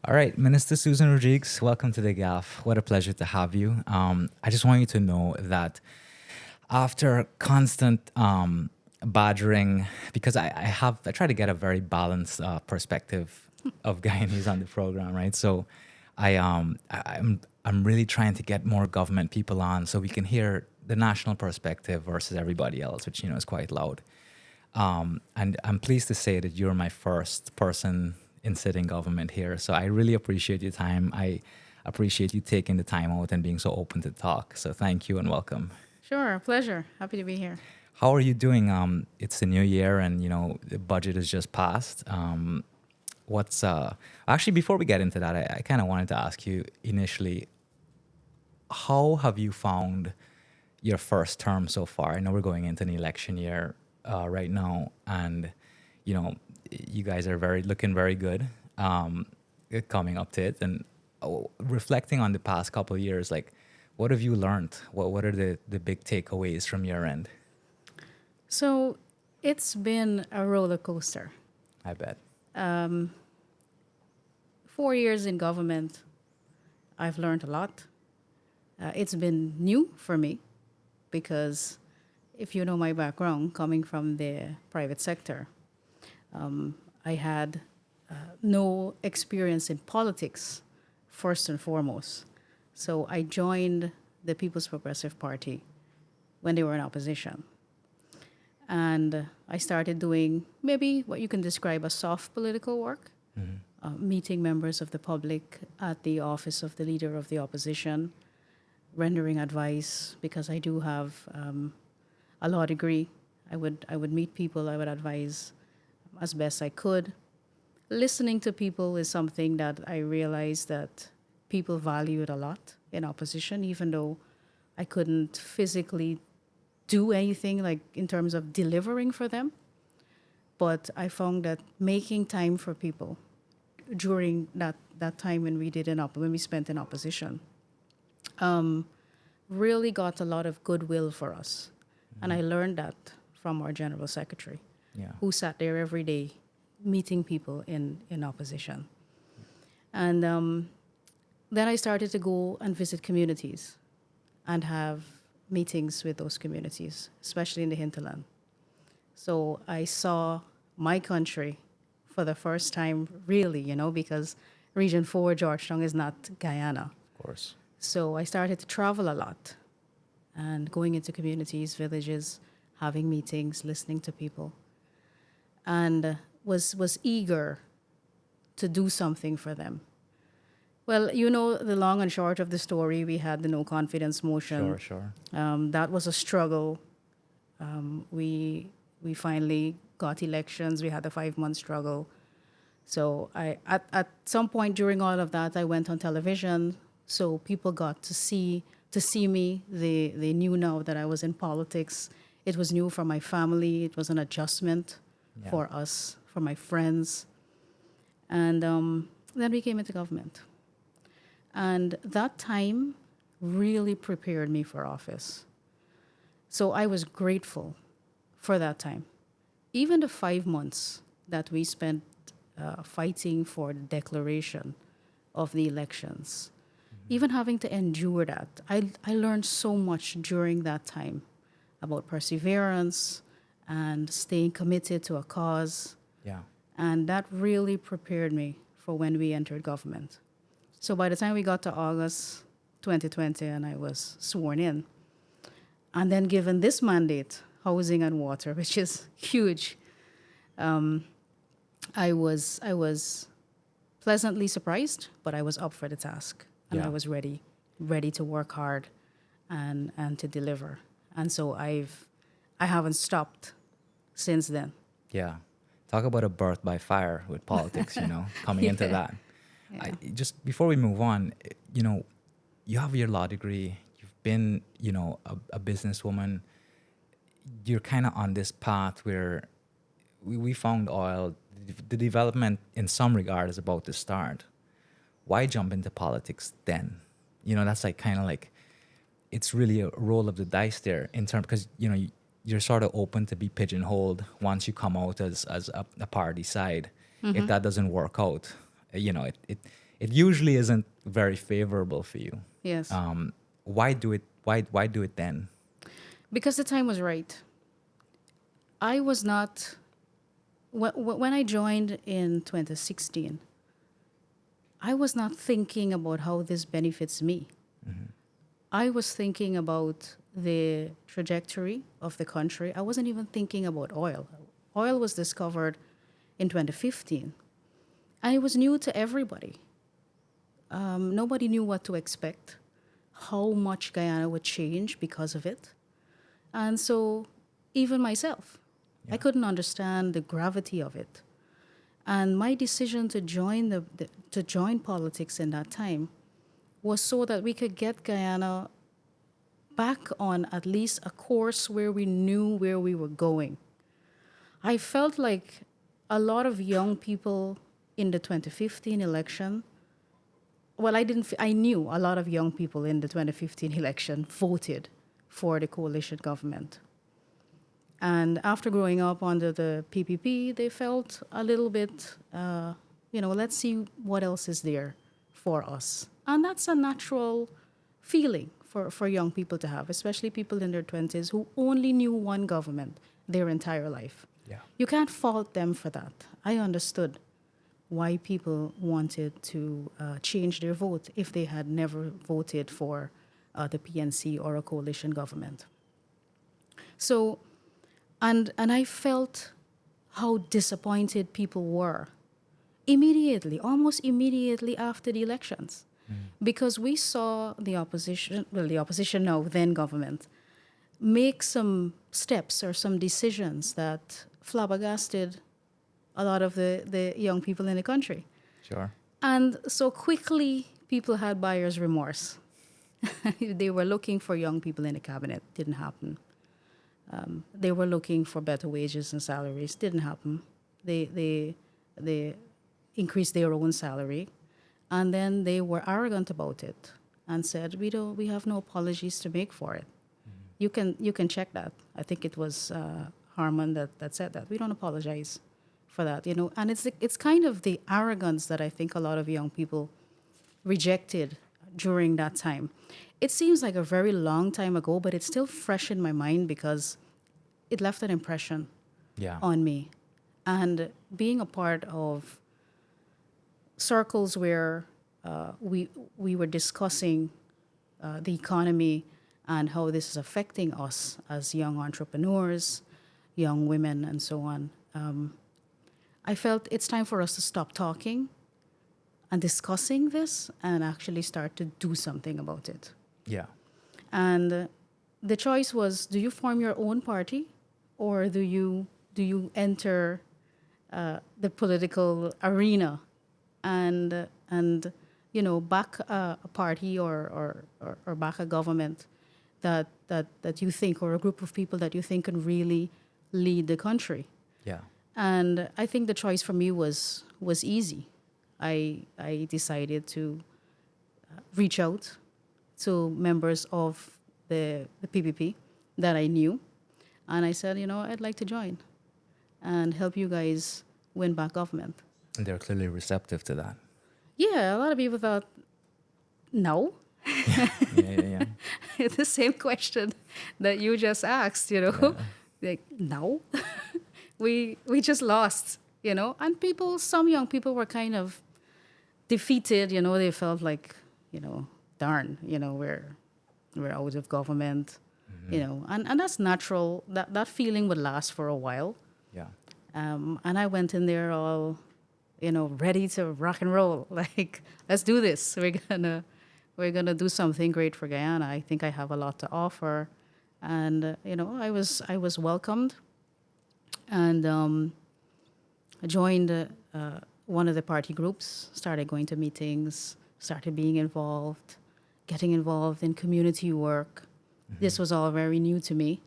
All right, Minister Susan Rodrigues, welcome to the Gyaff. What a pleasure to have you. I just want you to know that after constant badgering, because I try to get a very balanced perspective of Guyanese on the program, right? So I'm really trying to get more government people on so we can hear the national perspective versus everybody else, which is quite loud. And I'm pleased to say that you're my first person in sitting government here. So I really appreciate your time. I appreciate you taking the time out and being so open to talk. So thank you and welcome. Sure, pleasure. Happy to be here. How are you doing? It's the new year and the budget is just passed. What's actually before we get into that, I kind of wanted to ask you initially, how have you found your first term so far? I know we're going into an election year right now, and you guys are looking very good coming up to it. And reflecting on the past couple of years, like, what have you learned? What are the big takeaways from your end? So it's been a roller coaster. I bet. 4 years in government, I've learned a lot. It's been new for me because if you know my background, coming from the private sector, I had no experience in politics, first and foremost. So I joined the People's Progressive Party when they were in opposition. And I started doing maybe what you can describe as soft political work, meeting members of the public at the office of the leader of the opposition, rendering advice because I do have a law degree. I would meet people, I would advise as best I could. Listening to people is something that I realized that people valued a lot in opposition, even though I couldn't physically do anything like in terms of delivering for them. But I found that making time for people during that time when we spent in opposition really got a lot of goodwill for us. And I learned that from our general secretary, who sat there every day meeting people in opposition. And then I started to go and visit communities and have meetings with those communities, especially in the hinterland. So I saw my country for the first time, really, because Region 4, Georgetown, is not Guyana. Of course. So I started to travel a lot and going into communities, villages, having meetings, listening to people, and was eager to do something for them. Well, the long and short of the story, we had the no confidence motion. Sure. That was a struggle. We finally got elections. We had a 5-month struggle. So at some point during all of that, I went on television. So people got to see me. They knew now that I was in politics. It was new for my family. It was an adjustment for us, for my friends. And then we came into government. And that time really prepared me for office. So I was grateful for that time. Even the 5 months that we spent fighting for the declaration of the elections, even having to endure that, I learned so much during that time about perseverance and staying committed to a cause. Yeah. And that really prepared me for when we entered government. So by the time we got to August 2020 and I was sworn in, and then given this mandate, housing and water, which is huge, I was pleasantly surprised, but I was up for the task. And I was ready to work hard and to deliver. And so I haven't stopped since then. Yeah. Talk about a birth by fire with politics, coming into that. Yeah. Just before we move on, you have your law degree. You've been, a businesswoman. You're kind of on this path where we found oil. The development in some regard is about to start. Why jump into politics then? That's it's really a roll of the dice there in terms, because, you're sort of open to be pigeonholed once you come out as a party side. If that doesn't work out, it usually isn't very favorable for you. Yes. Why do it? Why do it then? Because the time was right. I was not, when I joined in 2016, I was not thinking about how this benefits me. I was thinking about the trajectory of the country. I wasn't even thinking about oil. Oil was discovered in 2015, and it was new to everybody. Nobody knew what to expect, how much Guyana would change because of it. And so, even myself, I couldn't understand the gravity of it. And my decision to join politics in that time was so that we could get Guyana back on at least a course where we knew where we were going. I felt like a lot of young people in the 2015 election, well, I knew a lot of young people in the 2015 election voted for the coalition government. And after growing up under the PPP, they felt a little bit, let's see what else is there for us. And that's a natural feeling for young people to have, especially people in their 20s who only knew one government their entire life. Yeah. You can't fault them for that. I understood why people wanted to change their vote if they had never voted for the PNC or a coalition government. So, and I felt how disappointed people were immediately, almost immediately after the elections. Because we saw the opposition now, then government, make some steps or some decisions that flabbergasted a lot of the young people in the country. Sure. And so quickly, people had buyer's remorse. They were looking for young people in the cabinet. Didn't happen. They were looking for better wages and salaries. Didn't happen. They increased their own salary. And then they were arrogant about it and said, we have no apologies to make for it. You can check that. I think it was Harman that said that. We don't apologize for that, And it's kind of the arrogance that I think a lot of young people rejected during that time. It seems like a very long time ago, but it's still fresh in my mind because it left an impression on me. And being a part of circles where we were discussing the economy and how this is affecting us as young entrepreneurs, young women, and so on, I felt it's time for us to stop talking and discussing this and actually start to do something about it. Yeah. And the choice was: do you form your own party, or do you enter the political arena and back a party or back a government that you think, or a group of people that you think can really lead the country? Yeah. And I think the choice for me was easy. I decided to reach out to members of the PPP that I knew, and I said, I'd like to join and help you guys win back government. And they're clearly receptive to that. Yeah, a lot of people thought, no. Yeah. It's the same question that you just asked, like, no. we just lost, and some young people were kind of defeated, they felt like, darn, we're out of government, and that's natural. That feeling would last for a while. Yeah. And I went in there all, ready to rock and roll. Like, let's do this. We're gonna do something great for Guyana. I think I have a lot to offer, and I was welcomed, and I joined one of the party groups. Started going to meetings. Started being involved, getting involved in community work. This was all very new to me,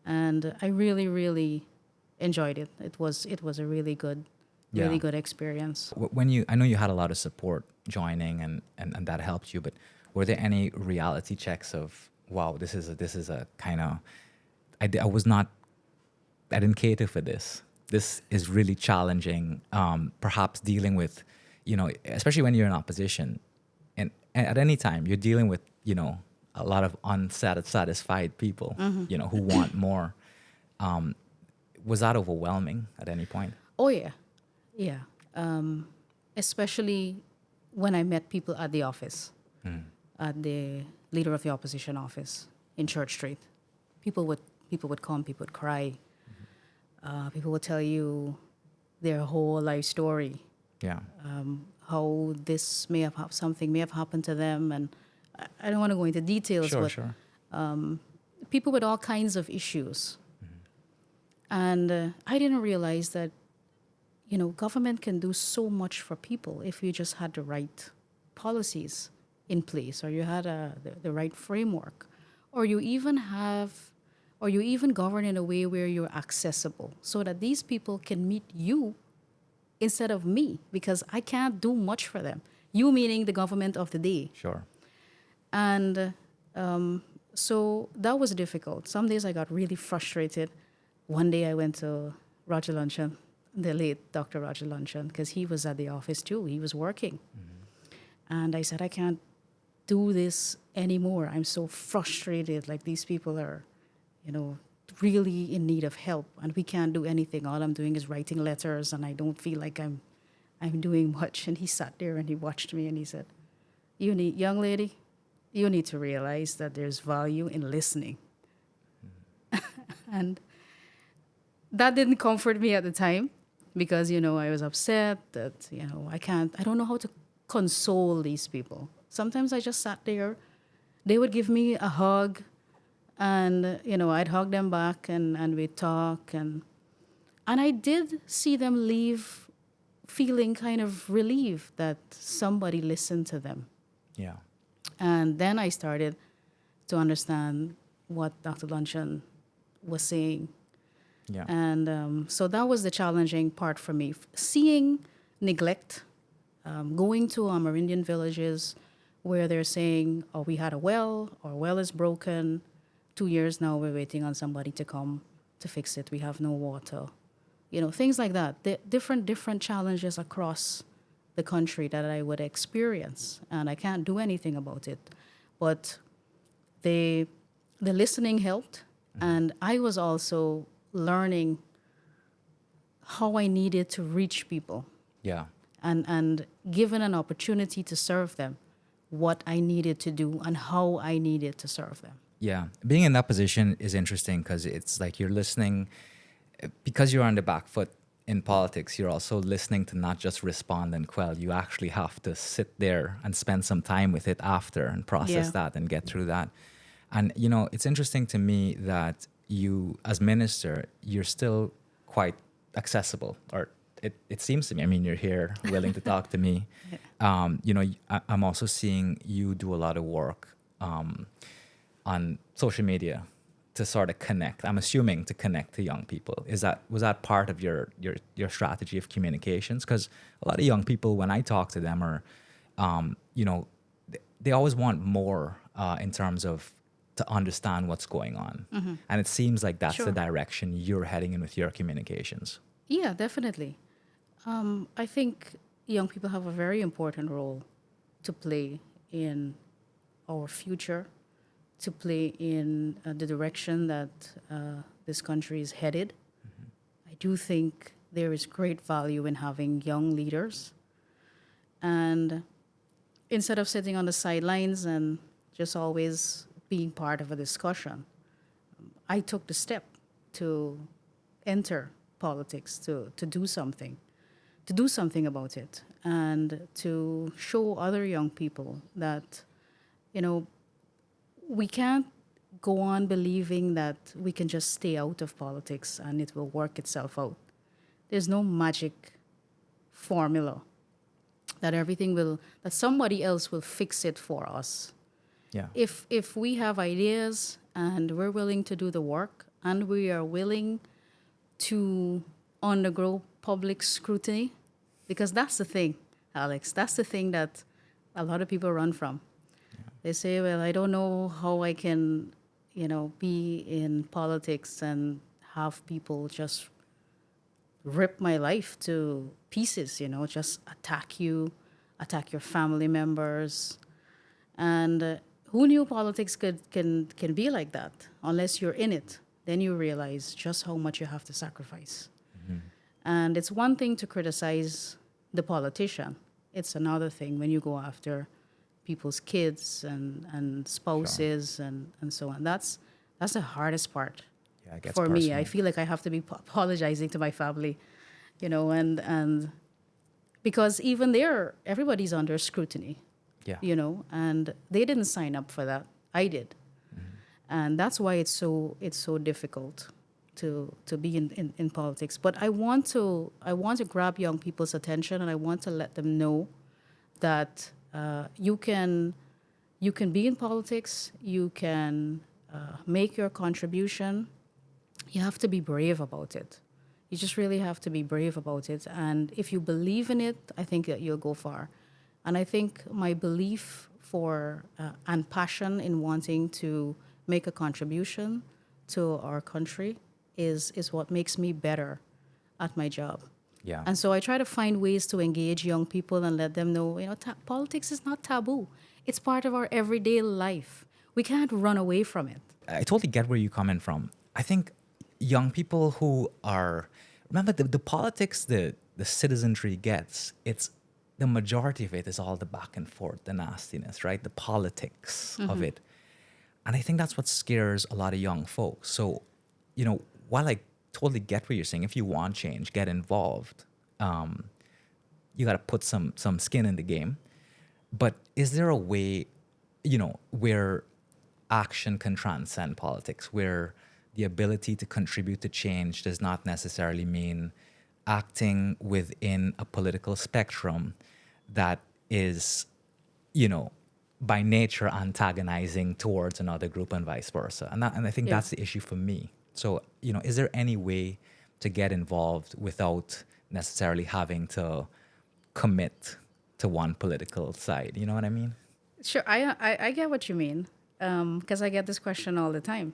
and I really, really enjoyed it. It was a really good experience. I know you had a lot of support joining and that helped you, but were there any reality checks of, wow, this is a kind of, I didn't cater for this. This is really challenging. Perhaps dealing with, especially when you're in opposition, and at any time you're dealing with, a lot of unsatisfied people, who want more. Was that overwhelming at any point? Oh yeah, yeah. Especially when I met people at the office, at the leader of the opposition office in Church Street. People would come, people would cry. People would tell you their whole life story, Yeah. how this something may have happened to them, and I don't want to go into details, Sure, but sure. people with all kinds of issues. And I didn't realize that, government can do so much for people if you just had the right policies in place, or you had the right framework, or you even govern in a way where you're accessible so that these people can meet you instead of me, because I can't do much for them. You meaning the government of the day. Sure. And so that was difficult. Some days I got really frustrated. One day I went to Roger Luncheon, the late Dr. Roger Luncheon, because he was at the office too. He was working. And I said, I can't do this anymore. I'm so frustrated. Like, these people are, really in need of help, and we can't do anything. All I'm doing is writing letters, and I don't feel like I'm doing much. And he sat there and he watched me and he said, young lady, you need to realize that there's value in listening. And that didn't comfort me at the time, because, I was upset that, I don't know how to console these people. Sometimes I just sat there. They would give me a hug, and, I'd hug them back, and we'd talk. And I did see them leave feeling kind of relieved that somebody listened to them. Yeah. And then I started to understand what Dr. Luncheon was saying. Yeah. And so that was the challenging part for me. Seeing neglect, going to Amerindian villages where they're saying, oh, we had a well, our well is broken. 2 years now, we're waiting on somebody to come to fix it. We have no water. Things like that. The different challenges across the country that I would experience, and I can't do anything about it. But the listening helped, and I was also learning how I needed to reach people. Yeah. And given an opportunity to serve them, what I needed to do and how I needed to serve them. Yeah. Being in that position is interesting because it's like you're listening, because you're on the back foot in politics, you're also listening to not just respond and quell. You actually have to sit there and spend some time with it after and process that and get through that. And, it's interesting to me that you, as minister, you're still quite accessible, or it seems to me. I mean, you're here willing to talk to me. I'm also seeing you do a lot of work on social media to sort of connect. I'm assuming to connect to young people. Was that part of your strategy of communications? Because a lot of young people, when I talk to them, are, they always want more in terms of to understand what's going on. Mm-hmm. And it seems like that's the direction you're heading in with your communications. Yeah, definitely. I think young people have a very important role to play in our future, to play in the direction that this country is headed. Mm-hmm. I do think there is great value in having young leaders. And instead of sitting on the sidelines and just always being part of a discussion, I took the step to enter politics, to do something about it, and to show other young people that, we can't go on believing that we can just stay out of politics and it will work itself out. There's no magic formula that that somebody else will fix it for us. Yeah. If we have ideas and we're willing to do the work and we are willing to undergo public scrutiny, because that's the thing, Alex, that's the thing that a lot of people run from. They say, well, I don't know how I can, be in politics and have people just rip my life to pieces, just attack your family members. And who knew politics can be like that? Unless you're in it, then you realize just how much you have to sacrifice. And it's one thing to criticize the politician. It's another thing when you go after people's kids and spouses and so on. That's the hardest part Yeah, it gets for me. I personal. feel like I have to be apologizing to my family, and because even there, everybody's under scrutiny, Yeah. and they didn't sign up for that. I did, and that's why it's so difficult to be in politics. But I want to grab young people's attention, and I want to let them know that you can be in politics, you can make your contribution. You have to be brave about it. You just really have to be brave about it. And if you believe in it, I think that you'll go far. And I think my belief for and passion in wanting to make a contribution to our country is what makes me better at my job. Yeah. And so I try to find ways to engage young people and let them know, politics is not taboo. It's part of our everyday life. We can't run away from it. I totally get where you're coming from. I think young people who are, remember the politics the citizenry gets, it's the majority of it is all the back and forth, the nastiness, right? The politics of it. And I think that's what scares a lot of young folks. So, while I totally get what you're saying, if you want change, get involved. You got to put some skin in the game. But is there a way, where action can transcend politics, where the ability to contribute to change does not necessarily mean acting within a political spectrum that is, by nature antagonizing towards another group and vice versa. And I think that's the issue for me. So, is there any way to get involved without necessarily having to commit to one political side? You know what I mean? Sure, I get what you mean, because I get this question all the time.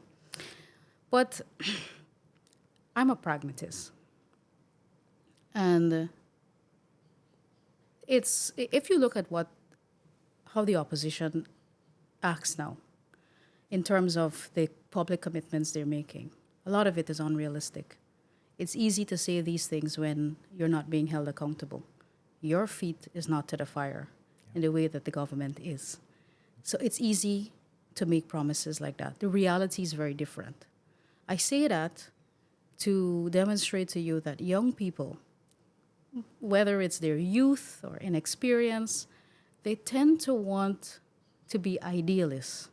But I'm a pragmatist. And if you look at how the opposition acts now, in terms of the public commitments they're making, a lot of it is unrealistic. It's easy to say these things when you're not being held accountable. Your feet is not to the fire in the way that the government is. So it's easy to make promises like that. The reality is very different. I say that to demonstrate to you that young people, whether it's their youth or inexperience, they tend to want to be idealists.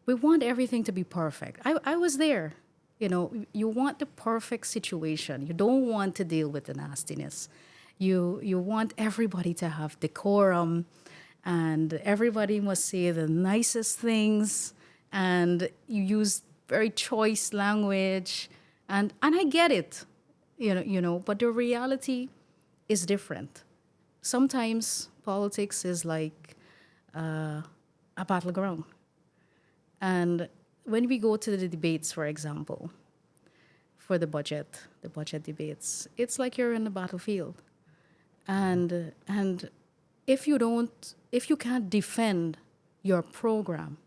We want everything to be perfect. I was there. You want the perfect situation. You don't want to deal with the nastiness. You want everybody to have decorum, and everybody must say the nicest things, and you use very choice language, and I get it, but the reality is different. Sometimes politics is like a battleground. And when we go to the debates, for example, for the budget debates, it's like you're in the battlefield. And if you can't defend your program,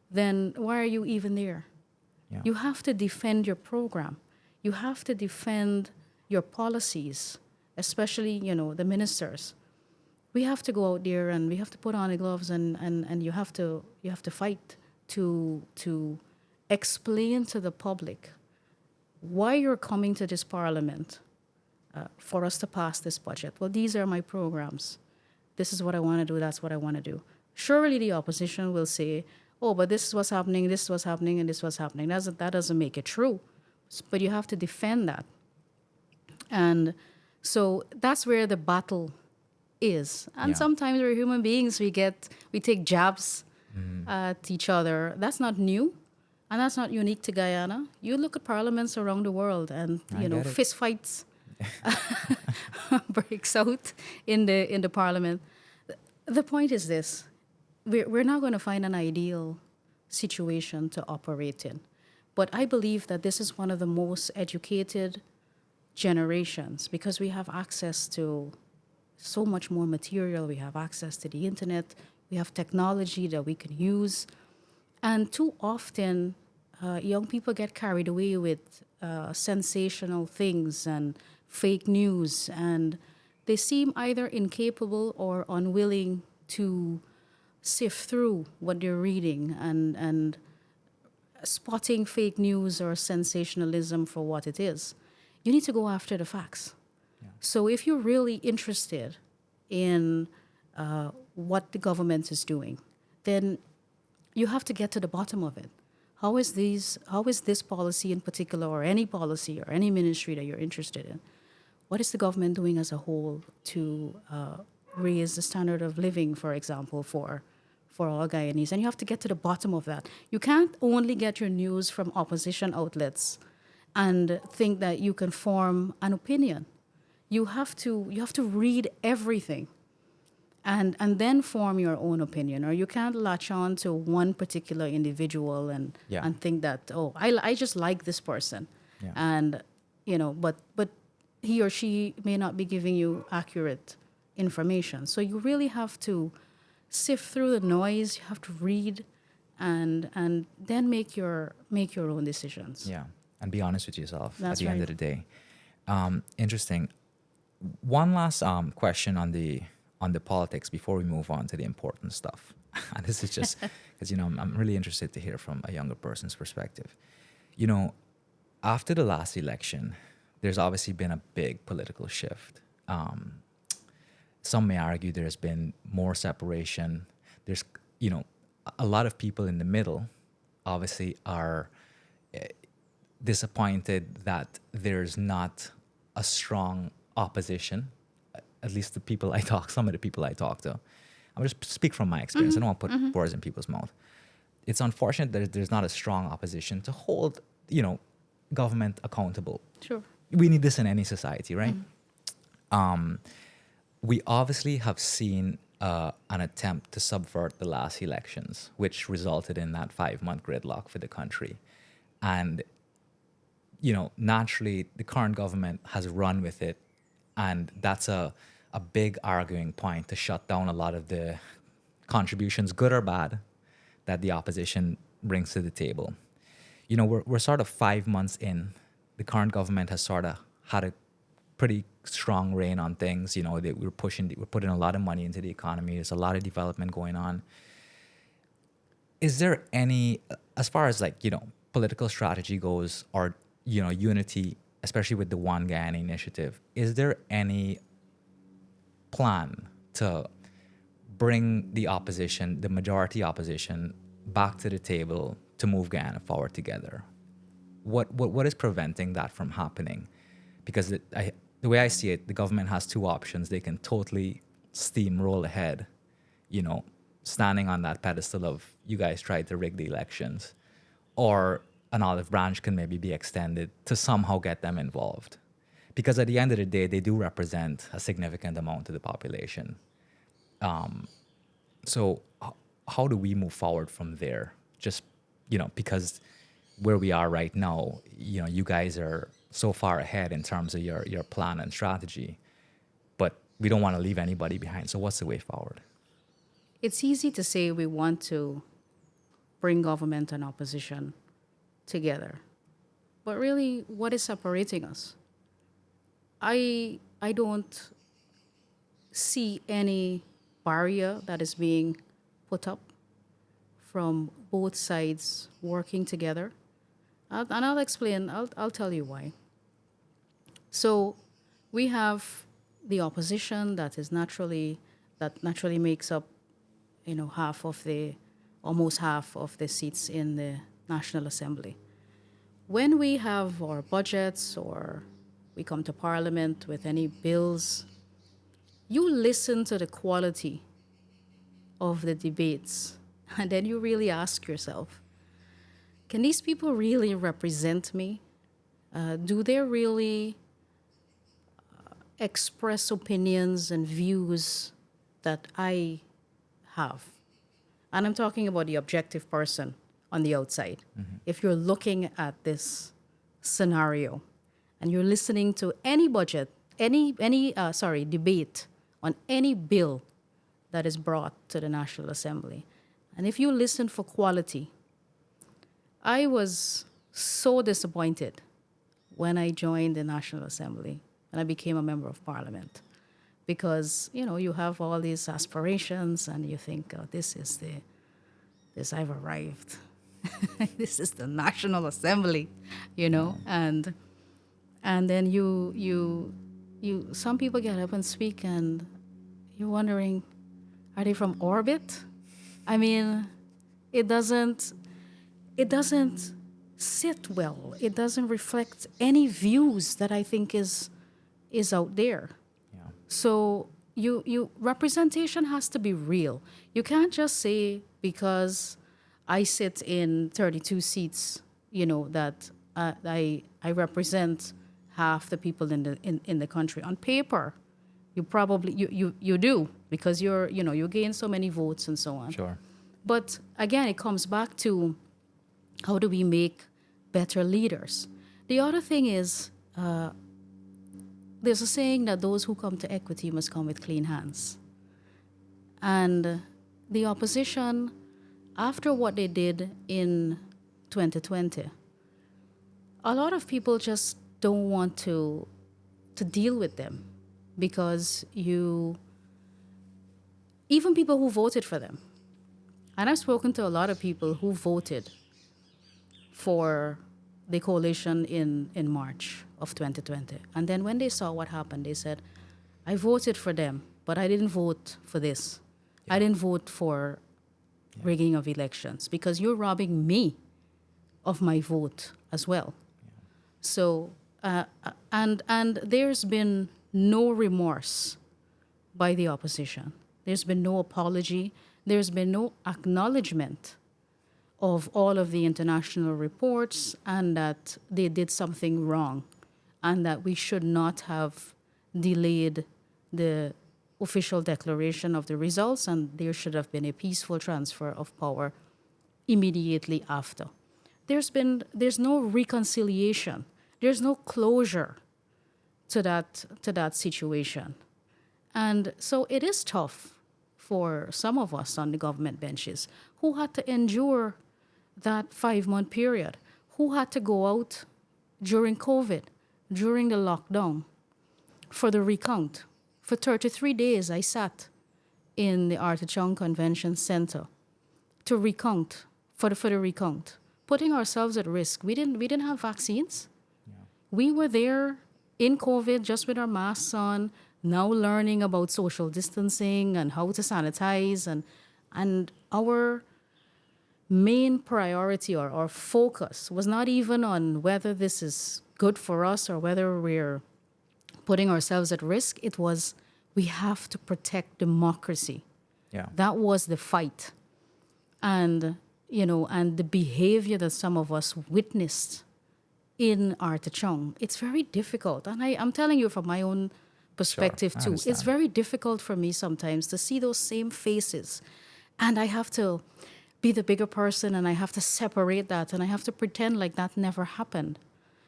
then why are you even there? Yeah. You have to defend your program. You have to defend your policies, especially, the ministers. We have to go out there and we have to put on the gloves and you have to fight to explain to the public why you're coming to this parliament for us to pass this budget. Well, these are my programs. This is what I want to do. That's what I want to do. Surely the opposition will say, oh, but this is what's happening, this is what's happening, and this is what's happening. That doesn't make it true. But you have to defend that. And so that's where the battle is. And sometimes we're human beings. We take jabs at each other. That's not new. And that's not unique to Guyana. You look at parliaments around the world and, fist fights breaks out in the parliament. The point is this. We're not going to find an ideal situation to operate in. But I believe that this is one of the most educated generations because we have access to so much more material. We have access to the internet. We have technology that we can use. And too often, young people get carried away with sensational things and fake news, and they seem either incapable or unwilling to sift through what they're reading and spotting fake news or sensationalism for what it is. You need to go after the facts. Yeah. So if you're really interested in what the government is doing, then you have to get to the bottom of it. How is this policy in particular, or any policy or any ministry that you're interested in? What is the government doing as a whole to raise the standard of living, for example, for all Guyanese? And you have to get to the bottom of that. You can't only get your news from opposition outlets and think that you can form an opinion. You have to read everything and then form your own opinion. Or you can't latch on to one particular individual and think that, I just like this person. Yeah. And, but he or she may not be giving you accurate information. So you really have to sift through the noise. You have to read and then make your own decisions. Yeah. And be honest with yourself. That's at the right. end of the day. Interesting. One last question on the politics before we move on to the important stuff. And this is just because I'm really interested to hear from a younger person's perspective. After the last election, there's obviously been a big political shift. Some may argue there's been more separation. There's a lot of people in the middle obviously are disappointed that there's not a strong opposition, at least some of the people I talk to. I'm just speak from my experience. I don't want to put words in people's mouth. It's unfortunate that there's not a strong opposition to hold, government accountable. Sure. We need this in any society, right? We obviously have seen an attempt to subvert the last elections, which resulted in that 5-month gridlock for the country. And naturally, the current government has run with it, and that's a big arguing point to shut down a lot of the contributions, good or bad, that the opposition brings to the table. We're sort of 5 months in. The current government has sort of had a pretty strong rein on things. We're putting a lot of money into the economy. There's a lot of development going on. Is there any, as far as political strategy goes, or unity, especially with the One Guyana initiative, is there any plan to bring the opposition, the majority opposition, back to the table to move Guyana forward together? What is preventing that from happening? Because the way I see it, the government has two options. They can totally steamroll ahead, standing on that pedestal of you guys tried to rig the elections, or an olive branch can maybe be extended to somehow get them involved. Because at the end of the day, they do represent a significant amount of the population. So how do we move forward from there? Just, because where we are right now, you guys are so far ahead in terms of your plan and strategy, but we don't want to leave anybody behind. So what's the way forward? It's easy to say we want to bring government and opposition together. But really, what is separating us? I don't see any barrier that is being put up from both sides working together. I'll explain. I'll tell you why. So we have the opposition that naturally makes up, almost half of the seats in the National Assembly. When we have our budgets or we come to Parliament with any bills, you listen to the quality of the debates, and then you really ask yourself, can these people really represent me? Do they really express opinions and views that I have? And I'm talking about the objective person on the outside. Mm-hmm. If you're looking at this scenario and you're listening to any budget, any debate on any bill that is brought to the National Assembly, and if you listen for quality, I was so disappointed when I joined the National Assembly and I became a member of Parliament, because you have all these aspirations and you think, oh, this I've arrived. This is the National Assembly, and then you some people get up and speak and you're wondering, are they from orbit? I mean, it doesn't sit well. It doesn't reflect any views that I think is out there. Yeah. So you representation has to be real. You can't just say because I sit in 32 seats, that I represent half the people in the country. On paper, you probably you do, because you gain so many votes and so on. Sure. But again, it comes back to, how do we make better leaders? The other thing is, there's a saying that those who come to equity must come with clean hands. And the opposition, after what they did in 2020, a lot of people just don't want to deal with them, because even people who voted for them, and I've spoken to a lot of people who voted for the coalition in March of 2020. And then when they saw what happened, they said, I voted for them, but I didn't vote for this. Yeah. I didn't vote for rigging of elections, because you're robbing me of my vote as well. Yeah. So, and there's been no remorse by the opposition. There's been no apology. There's been no acknowledgement of all of the international reports, and that they did something wrong, and that we should not have delayed the official declaration of the results, and there should have been a peaceful transfer of power immediately after. There's no reconciliation. There's no closure to that situation. And so it is tough for some of us on the government benches who had to endure that 5-month period, who had to go out during COVID, during the lockdown, for the recount. For 33 days, I sat in the Artichon Convention Center to recount, for the recount, putting ourselves at risk. We didn't have vaccines. Yeah. We were there in COVID just with our masks on, now learning about social distancing and how to sanitize, and our main priority or our focus was not even on whether this is good for us or whether we're putting ourselves at risk. It was, we have to protect democracy. Yeah. That was the fight. And, and the behavior that some of us witnessed in Artichon, it's very difficult. And I'm telling you from my own perspective, sure, too. It's very difficult for me sometimes to see those same faces. And I have to be the bigger person, and I have to separate that, and I have to pretend like that never happened.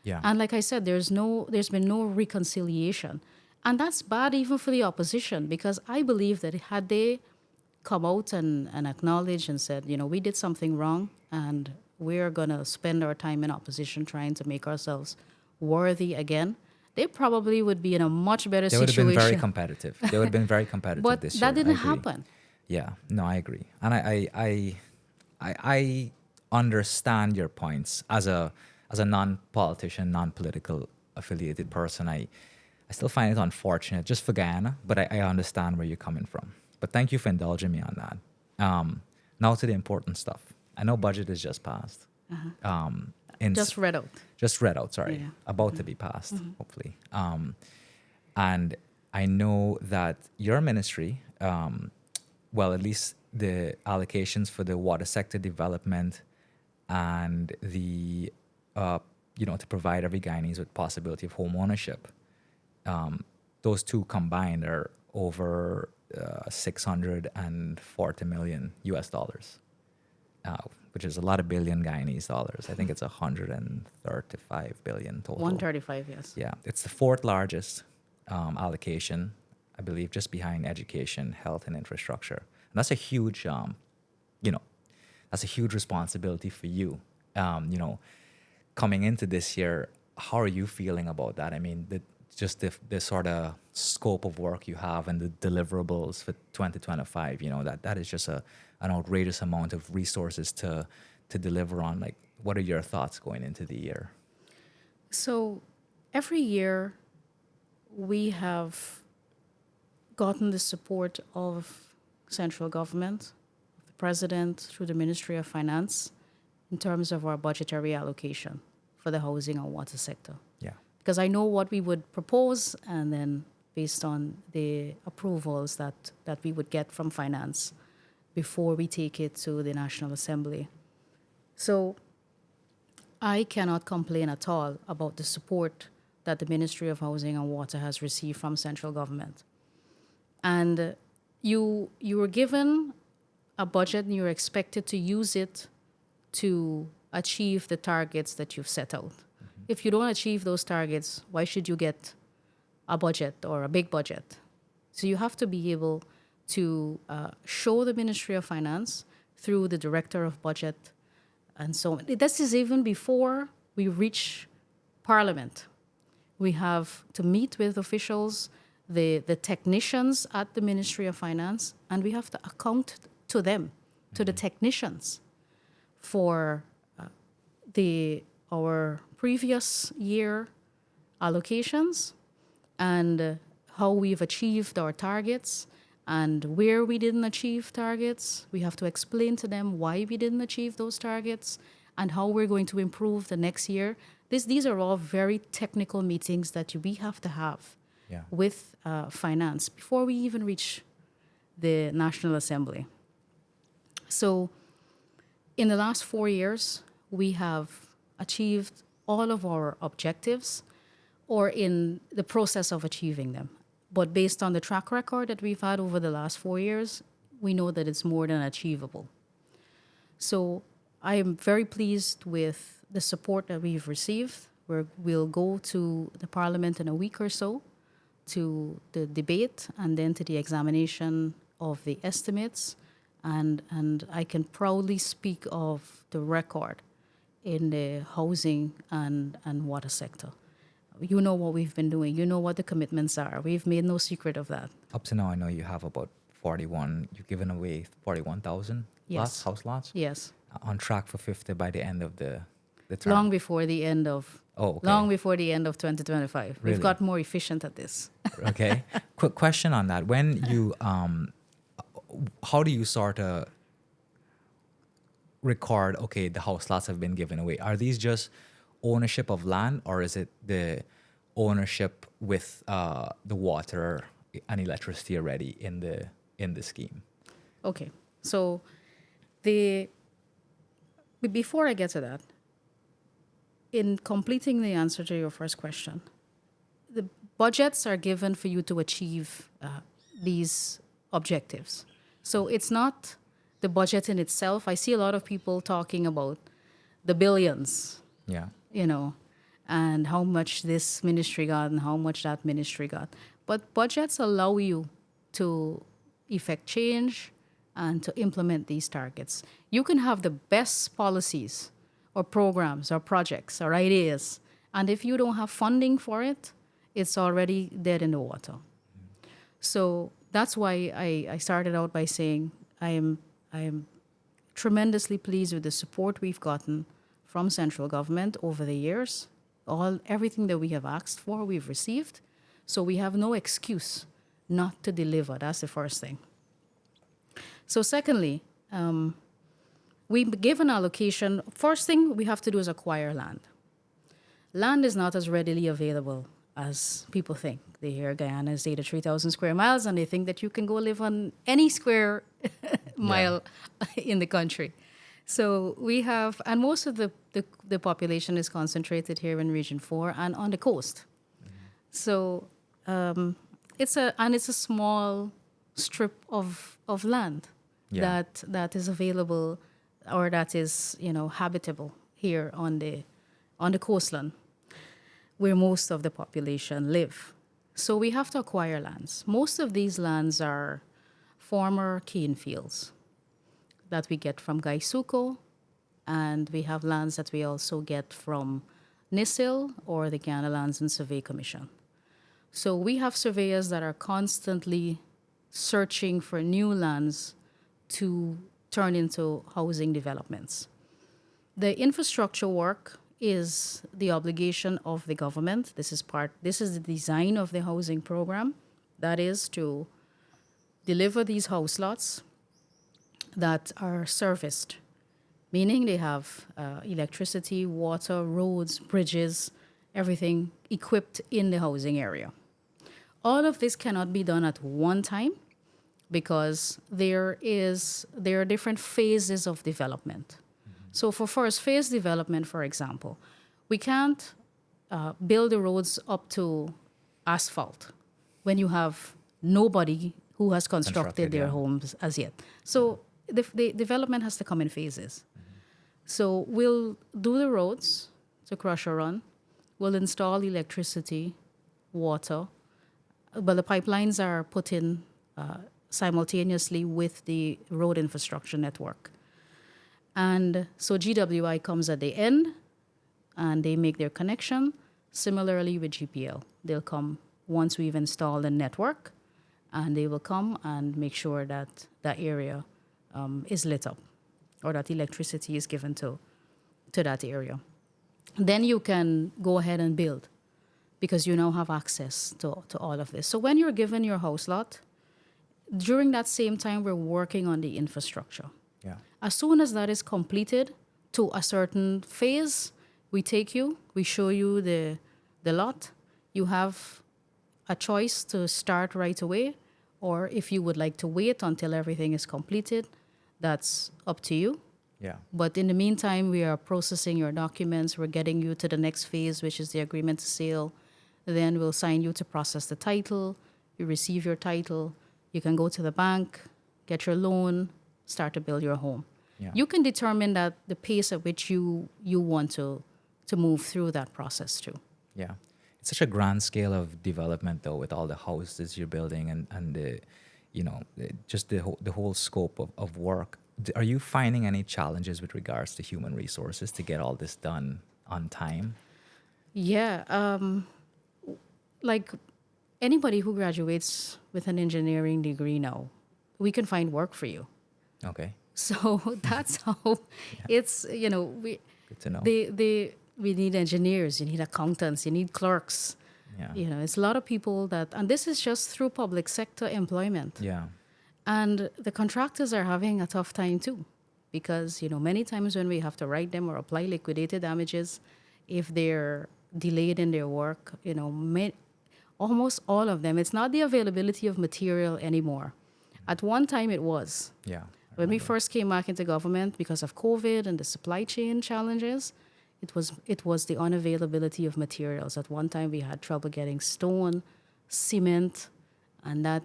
Yeah. And like I said, there's been no reconciliation. And that's bad even for the opposition, because I believe that had they come out and acknowledged and said, we did something wrong, and we're going to spend our time in opposition trying to make ourselves worthy again, they probably would be in a much better situation. They would have been very competitive. They would have been very competitive but this year. But that didn't happen. Yeah, no, I agree. And I understand your points as a non-politician, non-political affiliated person. I still find it unfortunate just for Guyana, but I understand where you're coming from. But thank you for indulging me on that. Now to the important stuff. I know budget is just passed. Uh-huh. Just read out. Just read out, sorry. Yeah. About to be passed, hopefully. And I know that your ministry, well, at least the allocations for the water sector development and the, to provide every Guyanese with possibility of home ownership, those two combined are over $640 million US. which is a lot of billion Guyanese dollars. I think it's 135 billion total. 135, yes. Yeah, it's the fourth largest allocation, I believe, just behind education, health, and infrastructure. And that's a huge, you know, that's a huge responsibility for you. You know, coming into this year, how are you feeling about that? I mean, the sort of scope of work you have and the deliverables for 2025. You know, that is just an outrageous amount of resources to deliver on. Like, what are your thoughts going into the year? So every year we have gotten the support of central government, the president through the Ministry of Finance in terms of our budgetary allocation for the housing and water sector. Yeah. Because I know what we would propose, and then based on the approvals that we would get from finance before we take it to the National Assembly. So I cannot complain at all about the support that the Ministry of Housing and Water has received from central government. And you were given a budget and you're expected to use it to achieve the targets that you've set out. Mm-hmm. If you don't achieve those targets, why should you get a budget or a big budget? So you have to be able to show the Ministry of Finance through the Director of Budget and so on. This is even before we reach Parliament. We have to meet with officials, the technicians at the Ministry of Finance, and we have to account to them, to the technicians, for our previous year allocations and how we've achieved our targets, and where we didn't achieve targets. We have to explain to them why we didn't achieve those targets and how we're going to improve the next year. These are all very technical meetings that we have to have with finance before we even reach the National Assembly. So in the last 4 years, we have achieved all of our objectives or in the process of achieving them. But based on the track record that we've had over the last 4 years, we know that it's more than achievable. So I am very pleased with the support that we've received. We'll go to the Parliament in a week or so to the debate and then to the examination of the estimates. And I can proudly speak of the record in the housing and water sector. You know what we've been doing. You know what the commitments are. We've made no secret of that. Up to now, I know you have about 41. You've given away 41,000 Yes. house lots. Yes. On track for 50 by the end of the term. Long before the end of. Oh, okay. Long before the end of 2025. Really? We've got more efficient at this. Okay. Quick question on that. When you, how do you sort of record, okay, the house lots have been given away? Are these just ownership of land, or is it the ownership with the water and electricity already in the scheme? Okay. So before I get to that, in completing the answer to your first question, the budgets are given for you to achieve these objectives. So it's not the budget in itself. I see a lot of people talking about the billions, and how much this ministry got and how much that ministry got. But budgets allow you to effect change and to implement these targets. You can have the best policies or programs or projects or ideas, and if you don't have funding for it, it's already dead in the water. So that's why I started out by saying I am tremendously pleased with the support we've gotten from central government over the years. Everything that we have asked for, we've received. So we have no excuse not to deliver. That's the first thing. So secondly, we give an allocation. First thing we have to do is acquire land. Land is not as readily available as people think. They hear Guyana is 83,000 square miles and they think that you can go live on any square mile in the country. So we have, and most of the population is concentrated here in Region 4 and on the coast. Mm-hmm. So it's a small strip of land that is available or that is, habitable here on the coastline where most of the population live. So we have to acquire lands. Most of these lands are former cane fields that we get from Gaisuko, and we have lands that we also get from NISIL or the Guyana Lands and Survey Commission. So we have surveyors that are constantly searching for new lands to turn into housing developments. The infrastructure work is the obligation of the government. This is the design of the housing program. That is to deliver these house lots that are serviced, meaning they have electricity, water, roads, bridges, everything equipped in the housing area. All of this cannot be done at one time because there are different phases of development. So for first phase development, for example, we can't build the roads up to asphalt when you have nobody who has constructed their homes as yet. So the development has to come in phases. So we'll do the roads to Crusher Run. We'll install electricity, water, but the pipelines are put in simultaneously with the road infrastructure network. And so GWI comes at the end and they make their connection. Similarly with GPL, they'll come once we've installed the network, and they will come and make sure that that area is lit up or that electricity is given to that area. Then you can go ahead and build because you now have access to all of this. So when you're given your house lot, during that same time, we're working on the infrastructure. Yeah. As soon as that is completed to a certain phase, we show you the lot. You have a choice to start right away, or if you would like to wait until everything is completed, that's up to you. Yeah. But in the meantime, we are processing your documents. We're getting you to the next phase, which is the agreement to sale. Then we'll sign you to process the title. You receive your title. You can go to the bank, get your loan, start to build your home. Yeah. You can determine that the pace at which you want to move through that process too. Yeah. It's such a grand scale of development, though, with all the houses you're building and the, just the whole scope of work. Are you finding any challenges with regards to human resources to get all this done on time? Yeah. Like anybody who graduates with an engineering degree now, we can find work for you. Okay. So that's how it's, we Good to know. we need engineers, you need accountants, you need clerks. Yeah. It's a lot of people and this is just through public sector employment. Yeah. And the contractors are having a tough time too, because, many times when we have to write them or apply liquidated damages, if they're delayed in their work, almost all of them, it's not the availability of material anymore. At one time it was. Yeah. When we first came back into government, because of COVID and the supply chain challenges, it was the unavailability of materials. At one time, we had trouble getting stone, cement, and that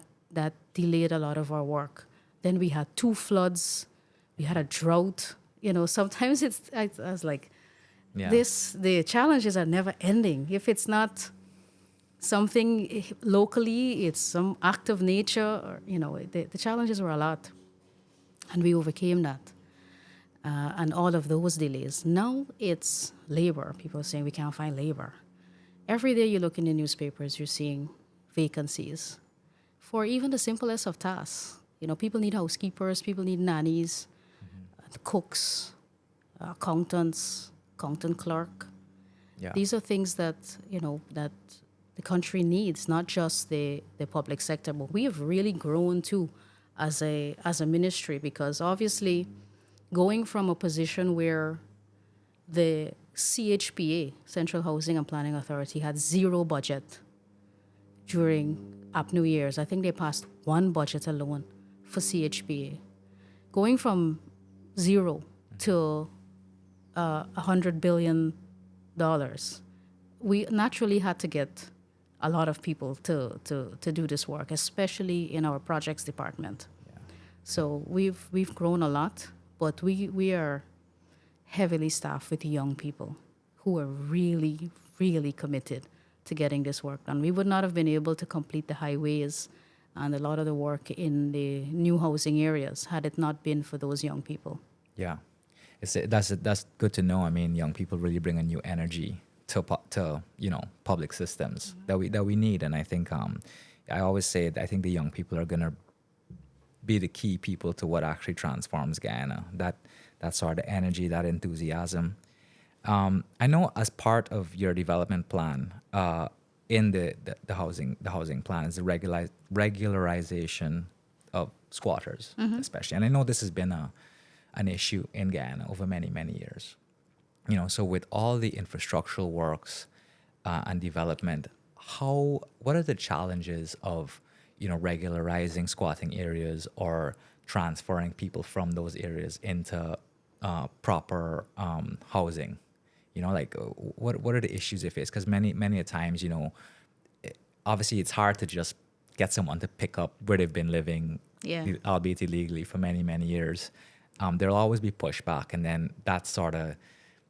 delayed a lot of our work. Then we had 2 floods. We had a drought. Sometimes I was like, the challenges are never ending. If it's not something locally, it's some act of nature. Or, the challenges were a lot. And we overcame that. And all of those delays. Now it's labor. People are saying we can't find labor. Every day you look in the newspapers, you're seeing vacancies for even the simplest of tasks. People need housekeepers, people need nannies, cooks, accountants, accountant clerk. Yeah. These are things that, that the country needs, not just the public sector, but we have really grown too as a ministry, because obviously going from a position where the CHPA, Central Housing and Planning Authority, had 0 budget during APNU years. I think they passed 1 budget alone for CHPA. Going from 0 to $100 billion, we naturally had to get a lot of people to do this work, especially in our projects department. Yeah. So we've grown a lot, but we are heavily staffed with young people who are really, really committed to getting this work done. We would not have been able to complete the highways and a lot of the work in the new housing areas had it not been for those young people. Yeah, that's good to know. I mean, young people really bring a new energy to public systems that we need, and I think I always say that I think the young people are gonna be the key people to what actually transforms Guyana. That sort of energy, that enthusiasm. I know as part of your development plan, in the housing plan is the regularization of squatters, especially. And I know this has been an issue in Guyana over many, many years. So with all the infrastructural works and development, what are the challenges of regularizing squatting areas or transferring people from those areas into proper housing? What are the issues they face? Because many a times, obviously it's hard to just get someone to pick up where they've been living, Yeah. albeit illegally, for many, many years. There'll always be pushback, and then that sort of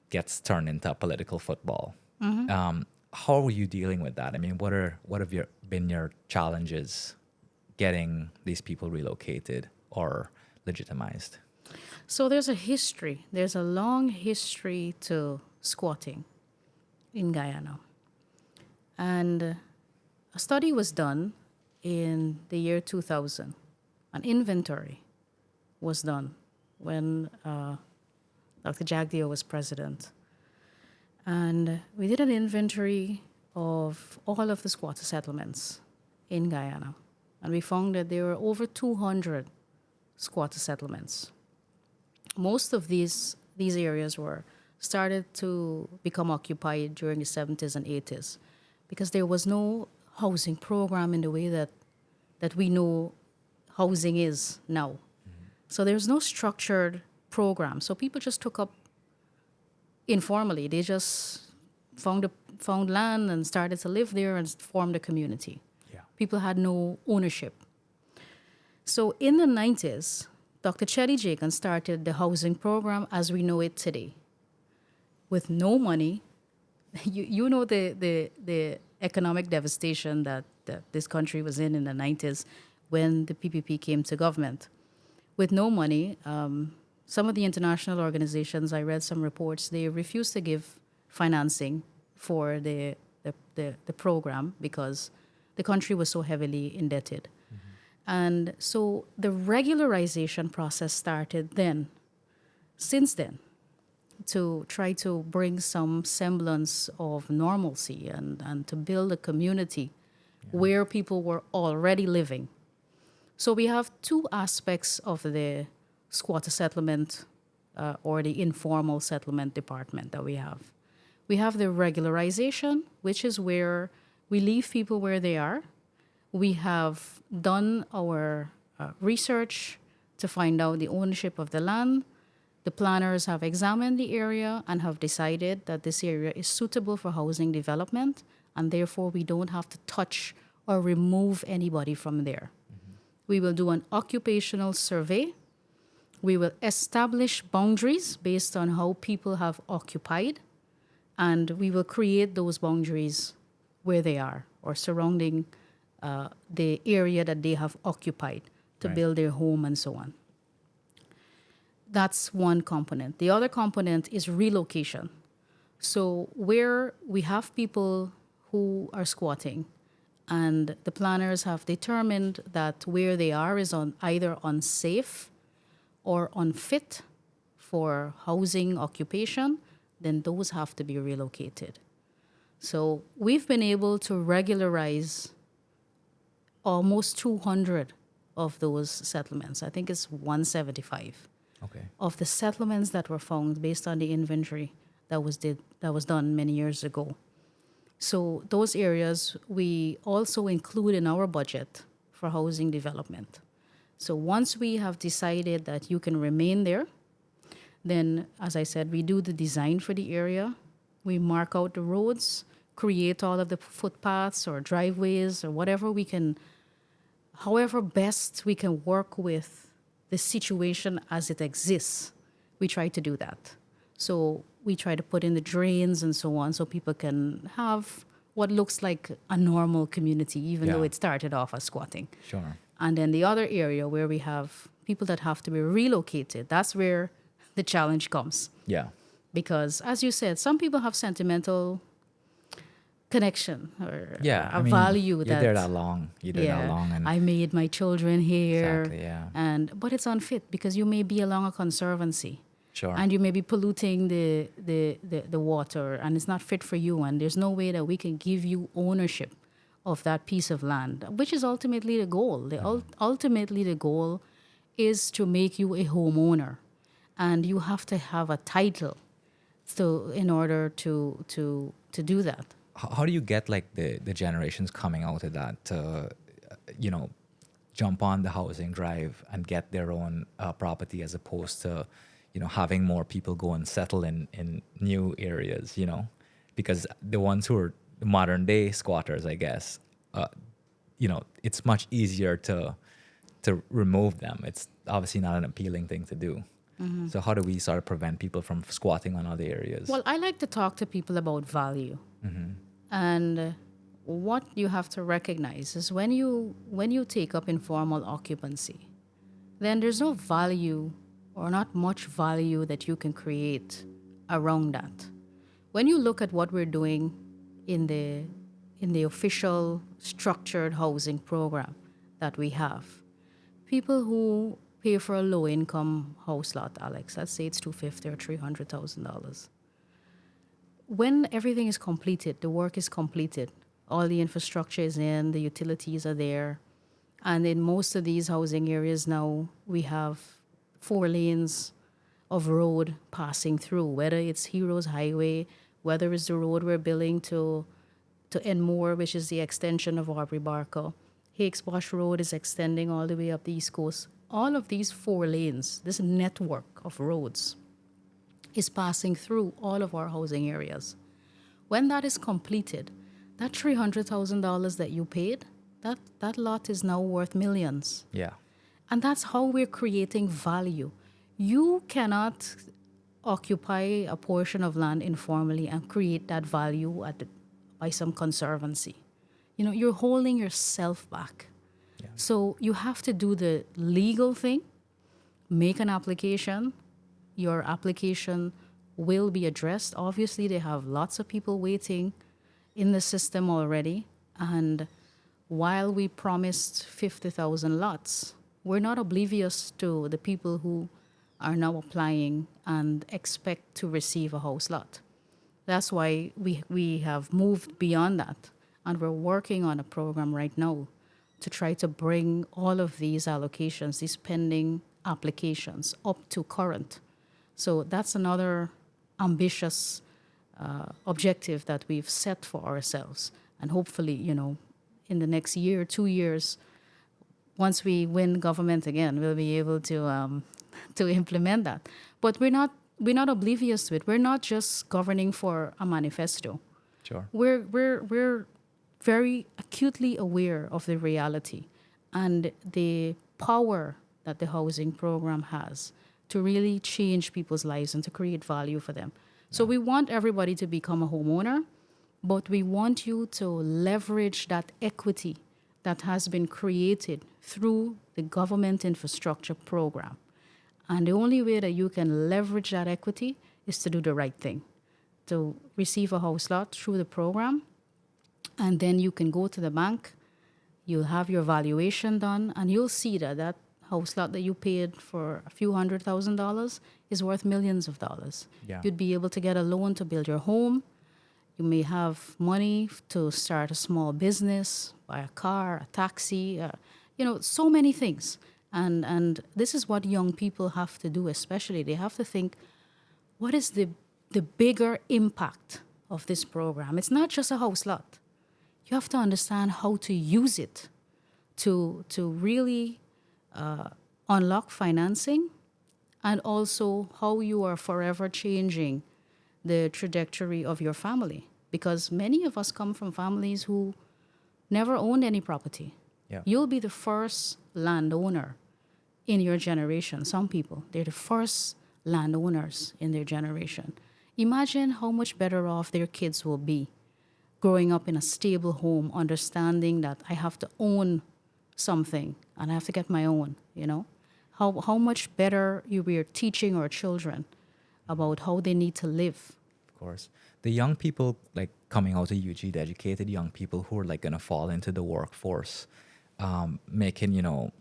gets turned into a political football. How are you dealing with that? I mean, what have been your challenges getting these people relocated or legitimized? So there's a history. There's a long history to squatting in Guyana. And a study was done in the year 2000. An inventory was done when Dr. Jagdeo was president. And we did an inventory of all of the squatter settlements in Guyana. And we found that there were over 200 squatter settlements. Most of these areas were started to become occupied during the 70s and 80s because there was no housing program in the way that we know housing is now. So there was no structured program. So people just took up informally. They just found land and started to live there and formed a community. Yeah. People had no ownership. So in the 90s, Dr. Chetty Jagan started the housing program as we know it today. With no money, you know the economic devastation that this country was in the 90s when the PPP came to government. With no money, some of the international organizations, I read some reports, they refused to give financing for the program because the country was so heavily indebted. And so the regularization process started then, since then, to try to bring some semblance of normalcy and to build a community where people were already living. So we have two aspects of the squatter settlement or the informal settlement department that we have. We have the regularization, which is where we leave people where they are. We have done our research to find out the ownership of the land. The planners have examined the area and have decided that this area is suitable for housing development, and therefore we don't have to touch or remove anybody from there. We will do an occupational survey. We will establish boundaries based on how people have occupied, and we will create those boundaries where they are or surrounding the area that they have occupied to build their home and so on. That's one component. The other component is relocation. So where we have people who are squatting and the planners have determined that where they are is either unsafe or unfit for housing occupation, then those have to be relocated. So we've been able to regularize almost 200 of those settlements. I think it's 175 of the settlements that were found based on the inventory that was done many years ago. So those areas we also include in our budget for housing development. So once we have decided that you can remain there, then, as I said, we do the design for the area. We mark out the roads, create all of the footpaths or driveways or whatever we can, however best we can work with the situation as it exists we try to do that. So we try to put in the drains and so on so people can have what looks like a normal community, even though Yeah. it started off as squatting. Sure. And then the other area where we have people that have to be relocated, that's where the challenge comes. Yeah. Because, as you said, some people have sentimental connection or Yeah. a value you're that there that long. You're there that long, and I made my children here. exactly. Yeah. But it's unfit because you may be along a conservancy. Sure. And you may be polluting the water, and it's not fit for you. And there's no way that we can give you ownership of that piece of land, which is ultimately the goal. Ultimately, the goal is to make you a homeowner, and you have to have a title, so in order to do that. How do you get like the generations coming out of that to, you know, jump on the housing drive and get their own property as opposed to, you know, having more people go and settle in new areas, you know, because the ones who are the modern day squatters, I guess, you know, it's much easier to remove them. It's obviously not an appealing thing to do. Mm-hmm. So how do we sort of prevent people from squatting on other areas? Well, I like to talk to people about value. And what you have to recognize is when you take up informal occupancy, then there's no value or not much value that you can create around that. When you look at what we're doing in the official structured housing program that we have, people who pay for a low income house lot, Alex, let's say it's $250,000 or $300,000. When everything is completed, the work is completed, all the infrastructure is in, the utilities are there, and in most of these housing areas now, we have 4 lanes of road passing through, whether it's Heroes Highway, whether it's the road we're building to Enmore, which is the extension of Aubrey Barker. Hakes Bosch Road is extending all the way up the East Coast. All of these 4 lanes, this network of roads, is passing through all of our housing areas. When that is completed, that $300,000 that you paid, that lot is now worth millions. Yeah. And that's how we're creating value. You cannot occupy a portion of land informally and create that value by some conservancy. You know, you're holding yourself back. Yeah. So you have to do the legal thing, make an application. Your application will be addressed. Obviously, they have lots of people waiting in the system already. And while we promised 50,000 lots, we're not oblivious to the people who are now applying and expect to receive a house lot. That's why we have moved beyond that. And we're working on a program right now to try to bring all of these allocations, these pending applications, up to current. So that's another ambitious objective that we've set for ourselves. And hopefully, you know, in the next year, 2 years, once we win government again, we'll be able to implement that. But we're not oblivious to it. We're not just governing for a manifesto. Sure. We're very acutely aware of the reality and the power that the housing program has to really change people's lives and to create value for them. So we want everybody to become a homeowner, but we want you to leverage that equity that has been created through the government infrastructure program. And the only way that you can leverage that equity is to do the right thing, to receive a house lot through the program, and then you can go to the bank, you'll have your valuation done, and you'll see that house lot that you paid for a few $100,000 is worth millions of dollars. Yeah. You'd be able to get a loan to build your home. You may have money to start a small business, buy a car, a taxi, so many things. And this is what young people have to do, especially. They have to think, what is the bigger impact of this program? It's not just a house lot. You have to understand how to use it to really unlock financing, and also how you are forever changing the trajectory of your family. Because many of us come from families who never owned any property. Yeah. You'll be the first landowner in your generation. Some people, they're the first landowners in their generation. Imagine how much better off their kids will be growing up in a stable home, understanding that I have to own something and I have to get my own, you know? How much better we are teaching our children about how they need to live. Of course. The young people like coming out of UG, the educated young people who are like going to fall into the workforce, making, you know,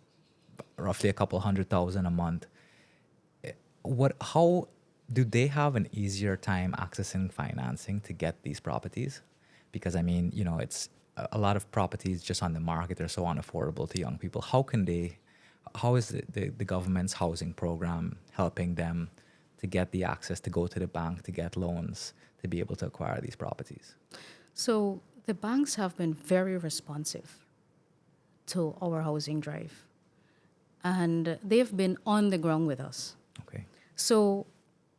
roughly a couple 100,000 a month. How do they have an easier time accessing financing to get these properties? Because I mean, you know, it's a lot of properties just on the market are so unaffordable to young people. How is the government's housing program helping them to get the access to go to the bank, to get loans, to be able to acquire these properties? So the banks have been very responsive to our housing drive, and they've been on the ground with us. Okay. So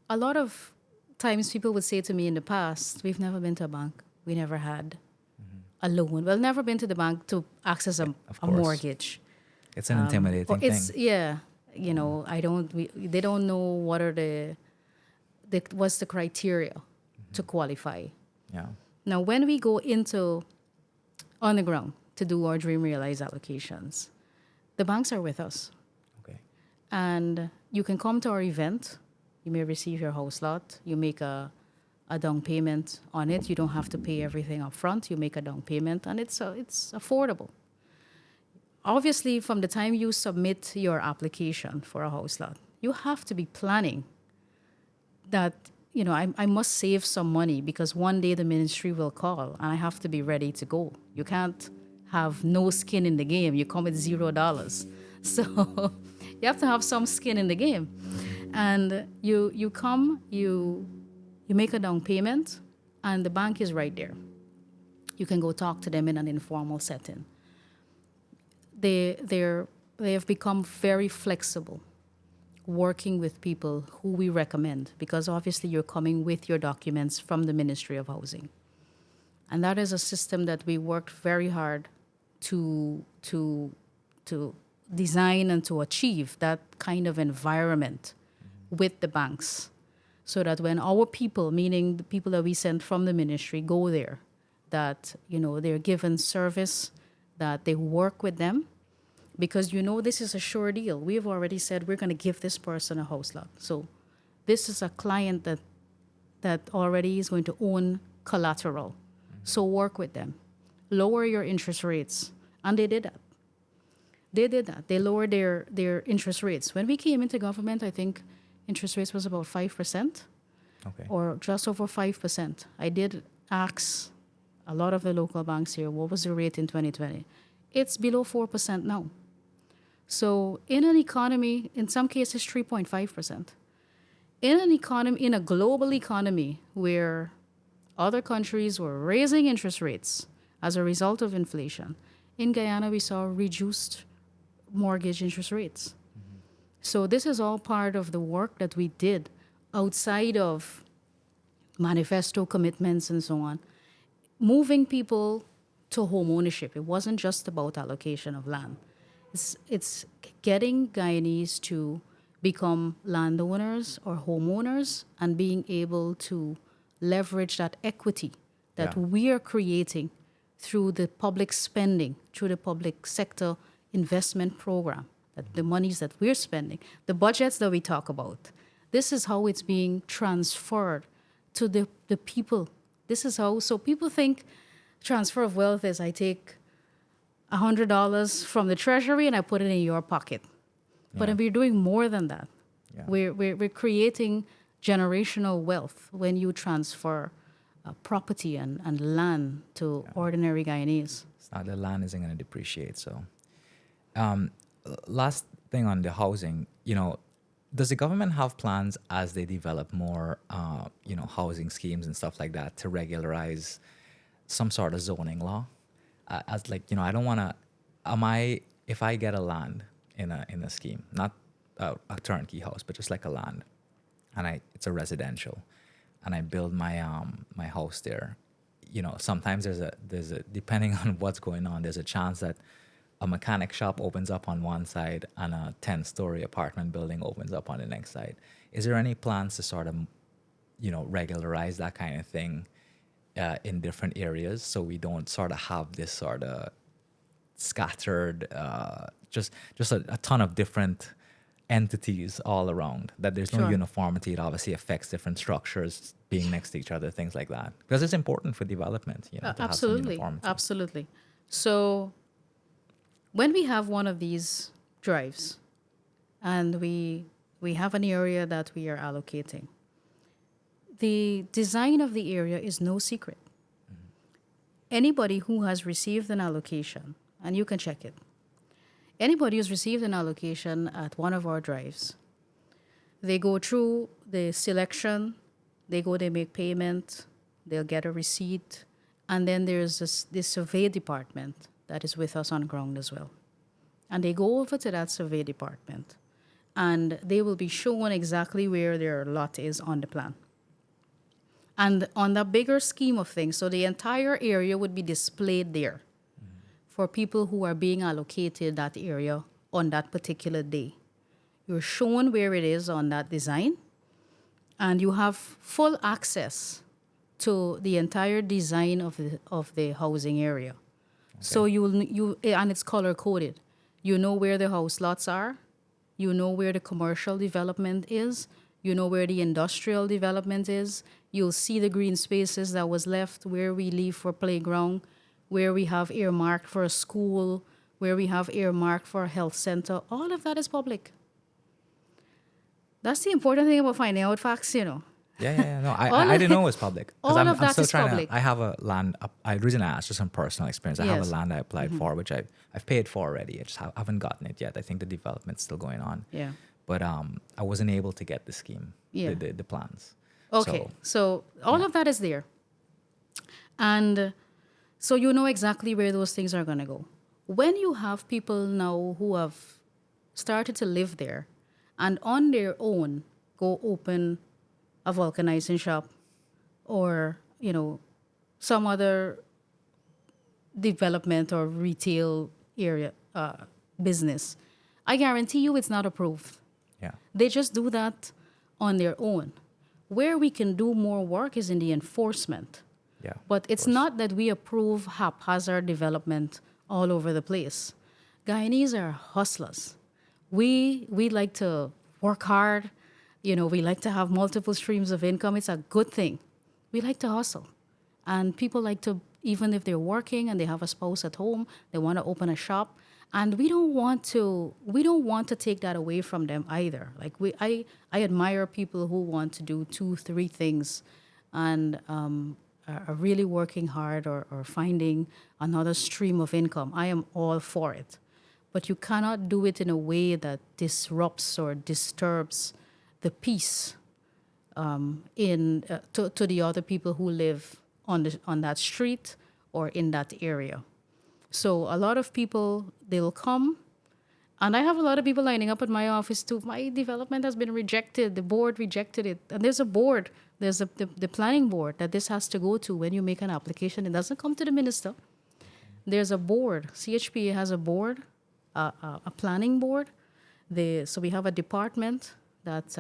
a lot of times people would say to me in the past, we've never been to a bank. We never had a loan. Well, never been to the bank to access a mortgage. It's an intimidating thing. Yeah, you know, they don't know what are what's the criteria to qualify. Yeah. Now, when we go into on the ground to do our Dream Realize allocations, the banks are with us. Okay. And you can come to our event. You may receive your house lot. You make a down payment on it. You don't have to pay everything up front. You make a down payment, and it's affordable. Obviously, from the time you submit your application for a house lot, you have to be planning that, you know, I must save some money because one day the ministry will call and I have to be ready to go. You can't have no skin in the game. You come with $0. So you have to have some skin in the game. And you come, you make a down payment, and the bank is right there. You can go talk to them in an informal setting. They have become very flexible working with people who we recommend, because obviously you're coming with your documents from the Ministry of Housing. And that is a system that we worked very hard to design and to achieve that kind of environment with the banks, so that when our people, meaning the people that we send from the ministry, go there, that, you know, they're given service, that they work with them, because, you know, this is a sure deal. We've already said we're going to give this person a house lot. So this is a client that already is going to own collateral. So work with them. Lower your interest rates. And they did that. They lowered their interest rates. When we came into government, I think interest rates was about 5%. Okay. Or just over 5%. I did ask a lot of the local banks here, what was the rate in 2020? It's below 4% now. So in an economy, in some cases 3.5%. In an economy, in a global economy where other countries were raising interest rates as a result of inflation, in Guyana we saw reduced mortgage interest rates. Mm-hmm. So this is all part of the work that we did outside of manifesto commitments and so on, moving people to home ownership. It wasn't just about allocation of land. It's getting Guyanese to become landowners or homeowners and being able to leverage that equity that we are creating through the public spending, through the public sector investment program, that the monies that we're spending, the budgets that we talk about. This is how it's being transferred to the people. This is how, so people think transfer of wealth is I take $100 from the treasury and I put it in your pocket. Yeah. But we're doing more than that. Yeah. We're creating generational wealth when you transfer property and land to ordinary Guyanese. It's not, the land isn't going to depreciate. So, last thing on the housing, you know, does the government have plans as they develop more, you know, housing schemes and stuff like that to regularize some sort of zoning law? As like, you know, I don't want to, if I get a land in a scheme, not a turnkey house, but just like a land, and it's a residential, and I build my my house there, you know, sometimes there's a depending on what's going on, there's a chance that a mechanic shop opens up on one side and a 10-story apartment building opens up on the next side. Is there any plans to sort of, regularize that kind of thing in different areas so we don't sort of have this sort of scattered, just a ton of different entities all around, that there's no Sure. uniformity? It obviously affects different structures being next to each other, things like that, because it's important for development, to have some Absolutely. uniformity. Absolutely. So when we have one of these drives and we have an area that we are allocating, the design of the area is no secret. Anybody who has received an allocation, and you can check it, anybody who's received an allocation at one of our drives, they go through the selection, they make payment, they'll get a receipt, and then there's this survey department that is with us on ground as well. And they go over to that survey department, and they will be shown exactly where their lot is on the plan. And on the bigger scheme of things, so the entire area would be displayed there for people who are being allocated that area on that particular day. You're shown where it is on that design, and you have full access to the entire design of the housing area. Okay. So and it's color coded. You know where the house lots are, you know where the commercial development is, you know where the industrial development is. You'll see the green spaces that was left, where we leave for playground, where we have earmarked for a school, where we have earmarked for a health center. All of that is public. That's the important thing about finding out facts, Yeah. No, I didn't know it was public. All I'm of that still is trying public. I have a land. The reason I asked, just some personal experience. I have Yes. a land I applied for, which I've paid for already. I just haven't gotten it yet. I think the development's still going on. Yeah. But I wasn't able to get the scheme, Yeah. the plans. Okay, so all of that is there. And so you know exactly where those things are going to go. When you have people now who have started to live there and on their own go open a vulcanizing shop or, some other development or retail area business, I guarantee you it's not approved. Yeah. They just do that on their own. Where we can do more work is in the enforcement. Yeah. But it's not that we approve haphazard development all over the place. Guyanese are hustlers. We like to work hard. We like to have multiple streams of income. It's a good thing. We like to hustle. And people like to, even if they're working and they have a spouse at home, they want to open a shop. And we don't want to take that away from them either. Like I admire people who want to do 2-3 things and are really working hard or finding another stream of income. I am all for it. But you cannot do it in a way that disrupts or disturbs the peace to the other people who live on that street or in that area. So a lot of people, they'll come, and I have a lot of people lining up at my office too. My development has been rejected. The board rejected it. And there's a board, there's the planning board that this has to go to when you make an application. It doesn't come to the minister. There's a board. CHPA has a board, a planning board. So we have a department that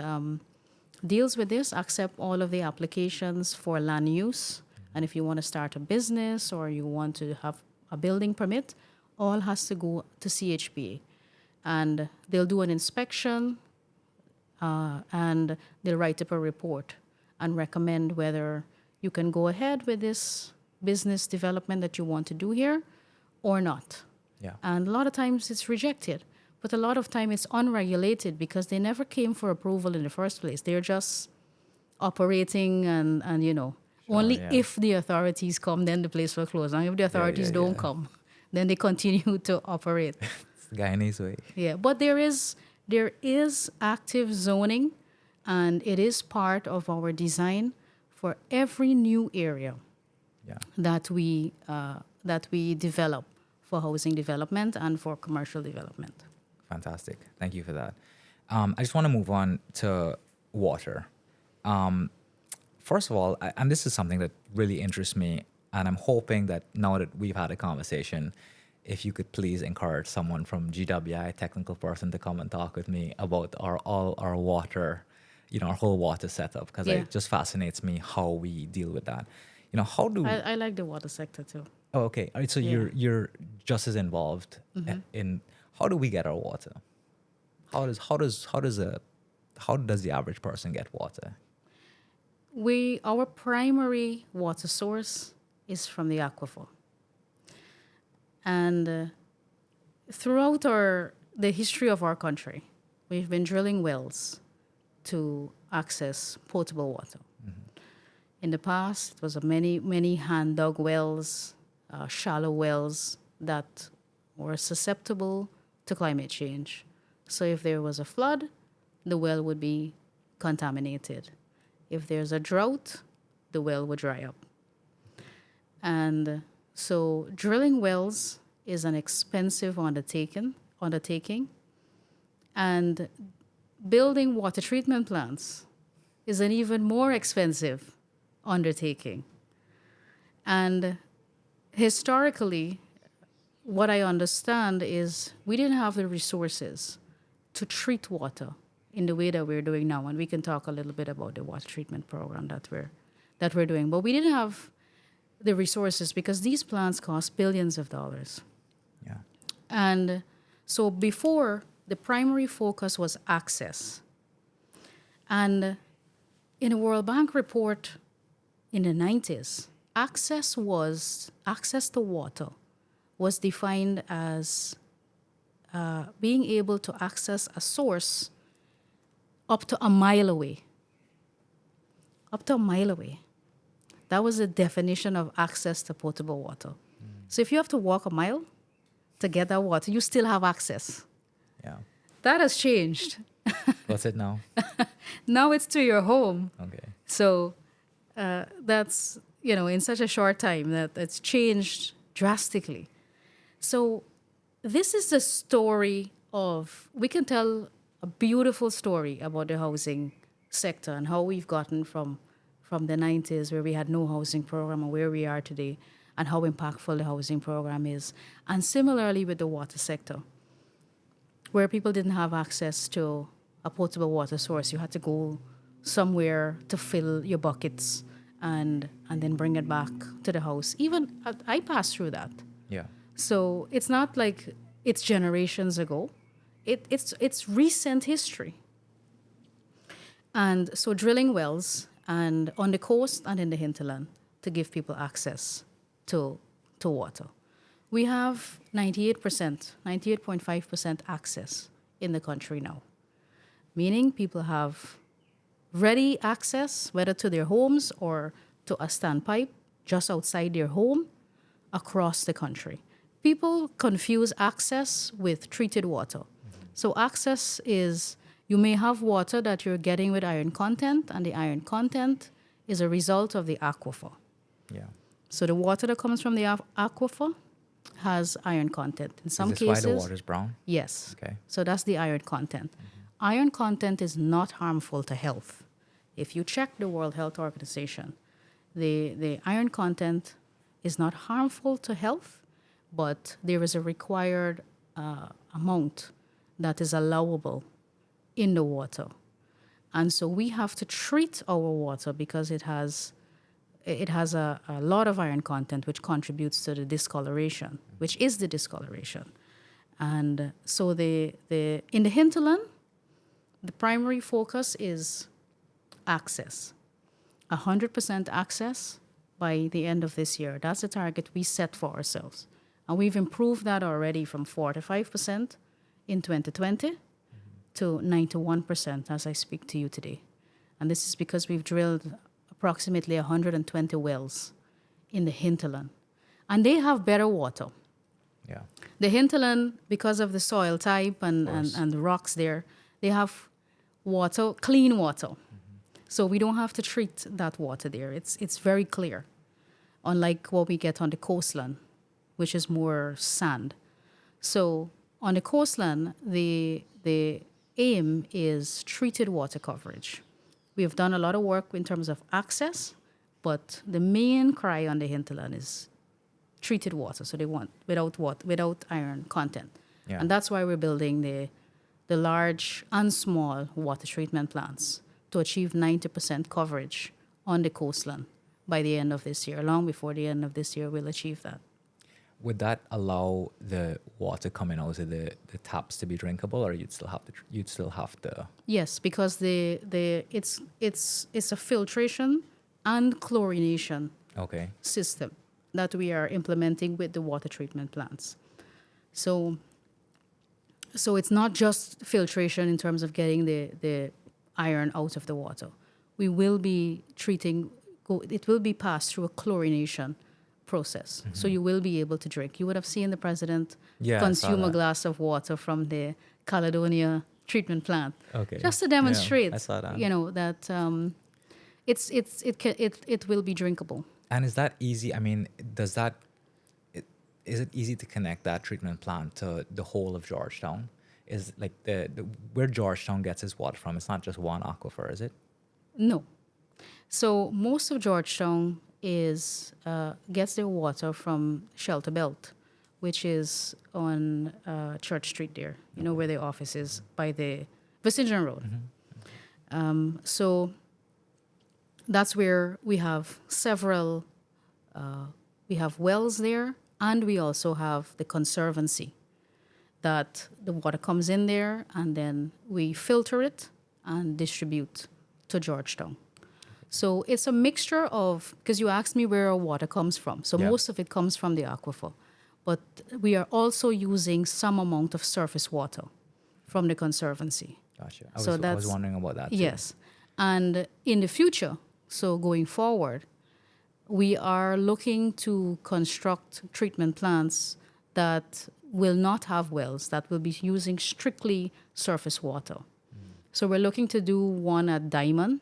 deals with this, accept all of the applications for land use. And if you want to start a business or you want to have a building permit, all has to go to CHPA. And they'll do an inspection and they'll write up a report and recommend whether you can go ahead with this business development that you want to do here or not. Yeah. And a lot of times it's rejected, but a lot of time it's unregulated because they never came for approval in the first place. They're just operating and only if the authorities come, then the place will close. And if the authorities don't come, then they continue to operate. It's the Guyanese way. Yeah, but there is active zoning, and it is part of our design for every new area that we develop for housing development and for commercial development. Fantastic. Thank you for that. I just want to move on to water. First of all, and this is something that really interests me, and I'm hoping that now that we've had a conversation, if you could please encourage someone from GWI, technical person, to come and talk with me about all our water, our whole water setup, because Yeah. it just fascinates me how we deal with that. How do I like the water sector too. Oh, okay. All right. So Yeah. you're just as involved in how do we get our water? How does the average person get water? Our primary water source is from the aquifer. And throughout the history of our country, we've been drilling wells to access potable water. In the past, it was many hand-dug wells, shallow wells that were susceptible to climate change. So if there was a flood, the well would be contaminated. If there's a drought, the well would dry up. And so drilling wells is an expensive undertaking, and building water treatment plants is an even more expensive undertaking. And historically, what I understand is we didn't have the resources to treat water in the way that we're doing now. And we can talk a little bit about the water treatment program that we're doing. But we didn't have the resources because these plants cost billions of dollars. Yeah. And so before, the primary focus was access. And in a World Bank report in the 90s, access to water was defined as being able to access a source up to a mile away. Up to a mile away. That was the definition of access to potable water. So if you have to walk a mile to get that water, you still have access. Yeah. That has changed. What's it now? Now it's to your home. Okay. So that's, in such a short time that it's changed drastically. So this is the story of, we can tell a beautiful story about the housing sector and how we've gotten from the 90s where we had no housing program and where we are today and how impactful the housing program is. And similarly with the water sector, where people didn't have access to a potable water source. You had to go somewhere to fill your buckets and then bring it back to the house. Even I passed through that. Yeah. So it's not like it's generations ago. It's recent history. And so drilling wells and on the coast and in the hinterland to give people access to water. We have 98.5% access in the country now, meaning people have ready access, whether to their homes or to a standpipe just outside their home across the country. People confuse access with treated water. So access is, you may have water that you're getting with iron content, and the iron content is a result of the aquifer. Yeah. So the water that comes from the aquifer has iron content. In some Is this cases, why the water's brown? yes. Okay. So that's the iron content. Iron content is not harmful to health. If you check the World Health Organization, the iron content is not harmful to health, but there is a required amount that is allowable in the water. And so we have to treat our water because it has a lot of iron content, which contributes to the discoloration, which is the discoloration. And so in the hinterland, the primary focus is access. 100% access by the end of this year. That's the target we set for ourselves. And we've improved that already from 45% in 2020 to 91% as I speak to you today. And this is because we've drilled approximately 120 wells in the hinterland. And they have better water. Yeah. The hinterland, because of the soil type and the rocks there, they have water, clean water. So we don't have to treat that water there. It's very clear, unlike what we get on the coastline, which is more sand. So on the coastline, the aim is treated water coverage. We have done a lot of work in terms of access, but the main cry on the hinterland is treated water. So they want without iron content. Yeah. And that's why we're building the large and small water treatment plants to achieve 90% coverage on the coastline by the end of this year. Long before the end of this year, we'll achieve that. Would that allow the water coming out of the taps to be drinkable, or you'd still have to? Yes, because it's a filtration and chlorination Okay. system that we are implementing with the water treatment plants. So it's not just filtration in terms of getting the iron out of the water. We will be it will be passed through a chlorination process. So you will be able to drink. You would have seen the president Yeah, I saw consume a that. glass of water from the Caledonia treatment plant. Okay. Just to Yeah, demonstrate, I saw that. that it will be drinkable. And is that easy? I mean, is it easy to connect that treatment plant to the whole of Georgetown? Is like the where Georgetown gets its water from? It's not just one aquifer, is it? No. So most of Georgetown gets their water from Shelter Belt, which is on Church Street there, where the office is by the Vicingen Road. So that's where we have several, we have wells there, and we also have the conservancy that the water comes in there, and then we filter it and distribute to Georgetown. So it's a mixture of, because you asked me where our water comes from. So Yeah. most of it comes from the aquifer. But we are also using some amount of surface water from the conservancy. Gotcha. So I that's- was wondering about that too. Yes. And in the future, so going forward, we are looking to construct treatment plants that will not have wells, that will be using strictly surface water. So we're looking to do one at Diamond,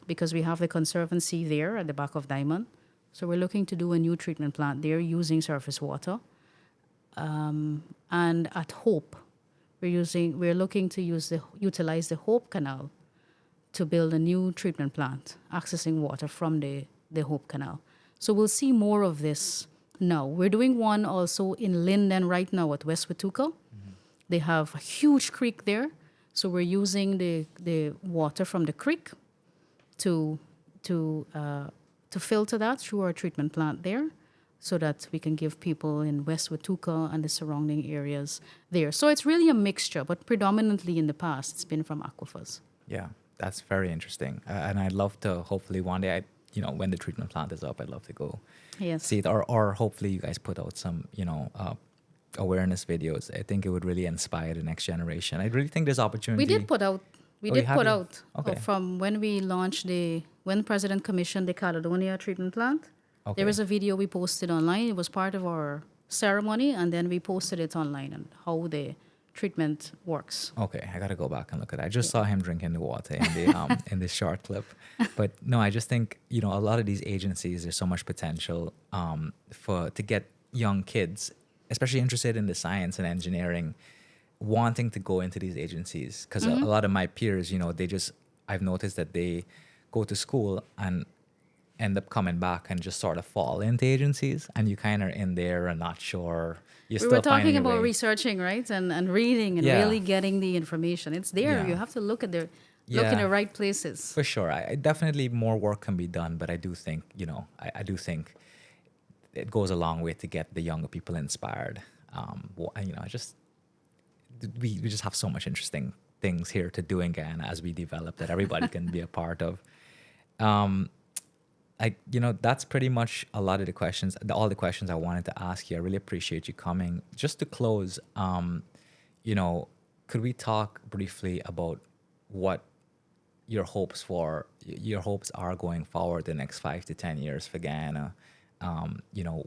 because we have the conservancy there at the back of Diamond. So we're looking to do a new treatment plant there using surface water. And at Hope, we're looking to utilize the Hope Canal to build a new treatment plant, accessing water from the Hope Canal. So we'll see more of this now. We're doing one also in Linden right now at West Watuka. They have a huge creek there. So we're using the water from the creek to filter that through our treatment plant there, so that we can give people in West Watuka and the surrounding areas there. So it's really a mixture, but predominantly in the past, it's been from aquifers. Yeah, that's very interesting. And I'd love to, hopefully one day, when the treatment plant is up, I'd love to go Yes. see it. Or hopefully you guys put out some, awareness videos. I think it would really inspire the next generation. I really think there's opportunity. We did put out. Oh, you have it? Okay. From when we launched when President commissioned the Caledonia treatment plant. Okay. There was a video we posted online. It was part of our ceremony, and then we posted it online and how the treatment works. Okay, I gotta go back and look at that. I just saw him drinking the water in the in this short clip, but no, I just think a lot of these agencies, there's so much potential to get young kids, especially interested in the science and engineering, wanting to go into these agencies. Because a lot of my peers, I've noticed that they go to school and end up coming back and just sort of fall into agencies, and you kind of are in there and not sure. We were talking about researching, right, and reading and Yeah. really getting the information. It's there. Yeah. You have to look in the right places. For sure. I definitely more work can be done, but I do think, I do think it goes a long way to get the younger people inspired. We just have so much interesting things here to do in Guyana as we develop that everybody can be a part of. That's pretty much a lot of the questions, all the questions I wanted to ask you. I really appreciate you coming. Just to close, could we talk briefly about what your hopes are going forward the next 5 to 10 years for Guyana?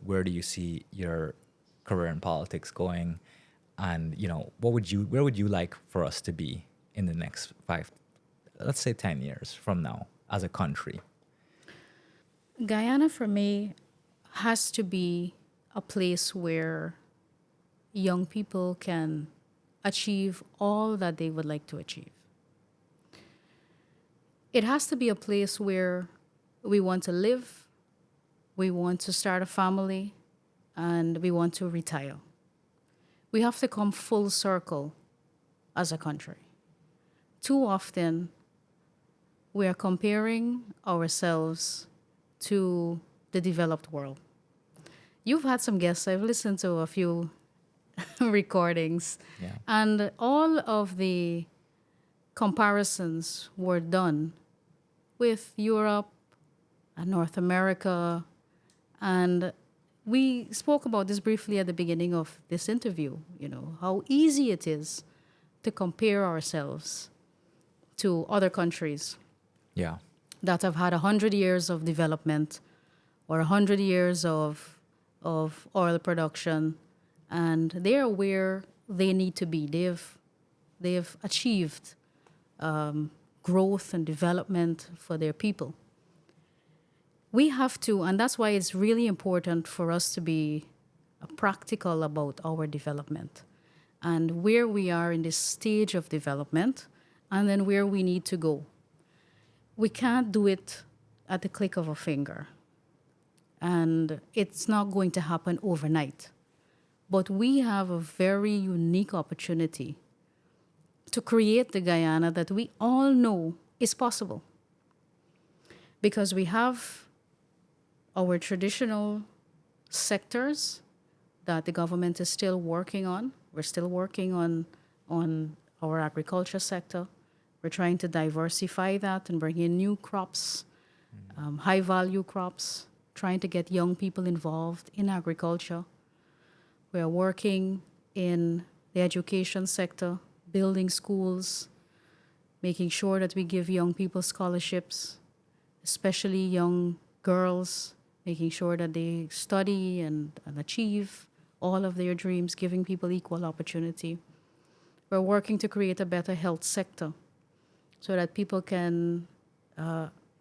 Where do you see your career in politics going? And, where would you like for us to be in the next 10 years from now as a country? Guyana, for me, has to be a place where young people can achieve all that they would like to achieve. It has to be a place where we want to live, we want to start a family, and we want to retire. We have to come full circle as a country. Too often, we are comparing ourselves to the developed world. You've had some guests. I've listened to a few recordings, Yeah. and all of the comparisons were done with Europe and North America. And we spoke about this briefly at the beginning of this interview, how easy it is to compare ourselves to other countries Yeah. that have had 100 years of development or 100 years of oil production, and they're where they need to be. They've achieved growth and development for their people. We have to, and that's why it's really important for us to be practical about our development and where we are in this stage of development and then where we need to go. We can't do it at the click of a finger, and it's not going to happen overnight. But we have a very unique opportunity to create the Guyana that we all know is possible. Because we have our traditional sectors that the government is still working on. We're still working on our agriculture sector. We're trying to diversify that and bring in new crops, high-value crops, trying to get young people involved in agriculture. We are working in the education sector, building schools, making sure that we give young people scholarships, especially young girls, making sure that they study and achieve all of their dreams, giving people equal opportunity. We're working to create a better health sector so that people can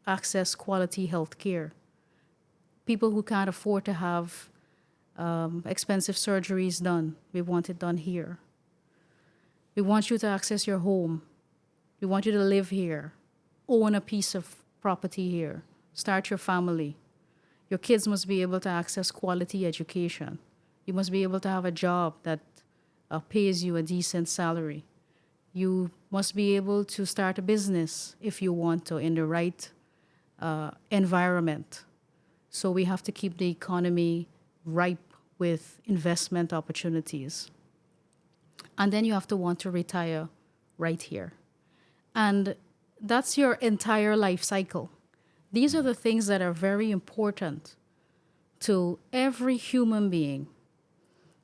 access quality health care. People who can't afford to have expensive surgeries done, we want it done here. We want you to access your home. We want you to live here, own a piece of property here, start your family. Your kids must be able to access quality education. You must be able to have a job that pays you a decent salary. You must be able to start a business if you want to in the right environment. So we have to keep the economy ripe with investment opportunities. And then you have to want to retire right here. And that's your entire life cycle. These are the things that are very important to every human being.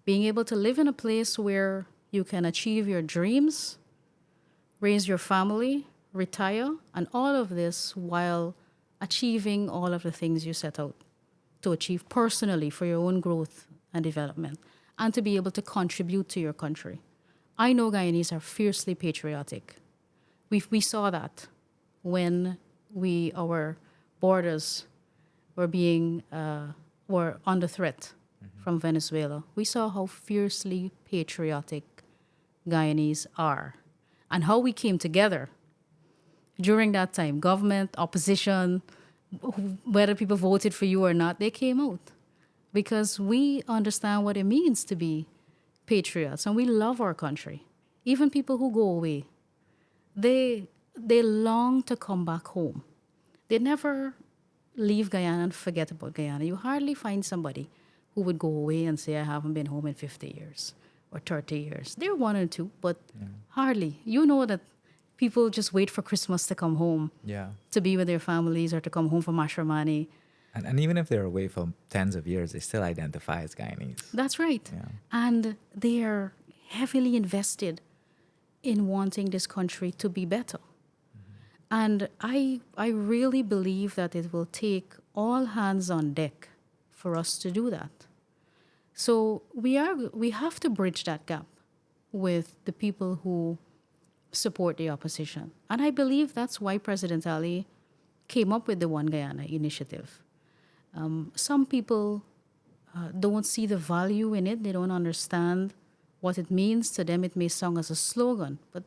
Being able to live in a place where you can achieve your dreams, raise your family, retire, and all of this while achieving all of the things you set out to achieve personally for your own growth and development, and to be able to contribute to your country. I know Guyanese are fiercely patriotic. We saw that when our borders were under threat from Venezuela. We saw how fiercely patriotic Guyanese are and how we came together during that time. Government, opposition, whether people voted for you or not, they came out because we understand what it means to be patriots and we love our country. Even people who go away, they long to come back home. They never leave Guyana and forget about Guyana. You hardly find somebody who would go away and say, I haven't been home in 50 years or 30 years. There are one or two, but hardly. You know that people just wait for Christmas to come home to be with their families or to come home for Mashramani. And even if they're away for tens of years, they still identify as Guyanese. That's right. Yeah. And they are heavily invested in wanting this country to be better. And I really believe that it will take all hands on deck for us to do that. So we have to bridge that gap with the people who support the opposition. And I believe that's why President Ali came up with the One Guyana initiative. Some people don't see the value in it. They don't understand what it means. To them, it may sound as a slogan, but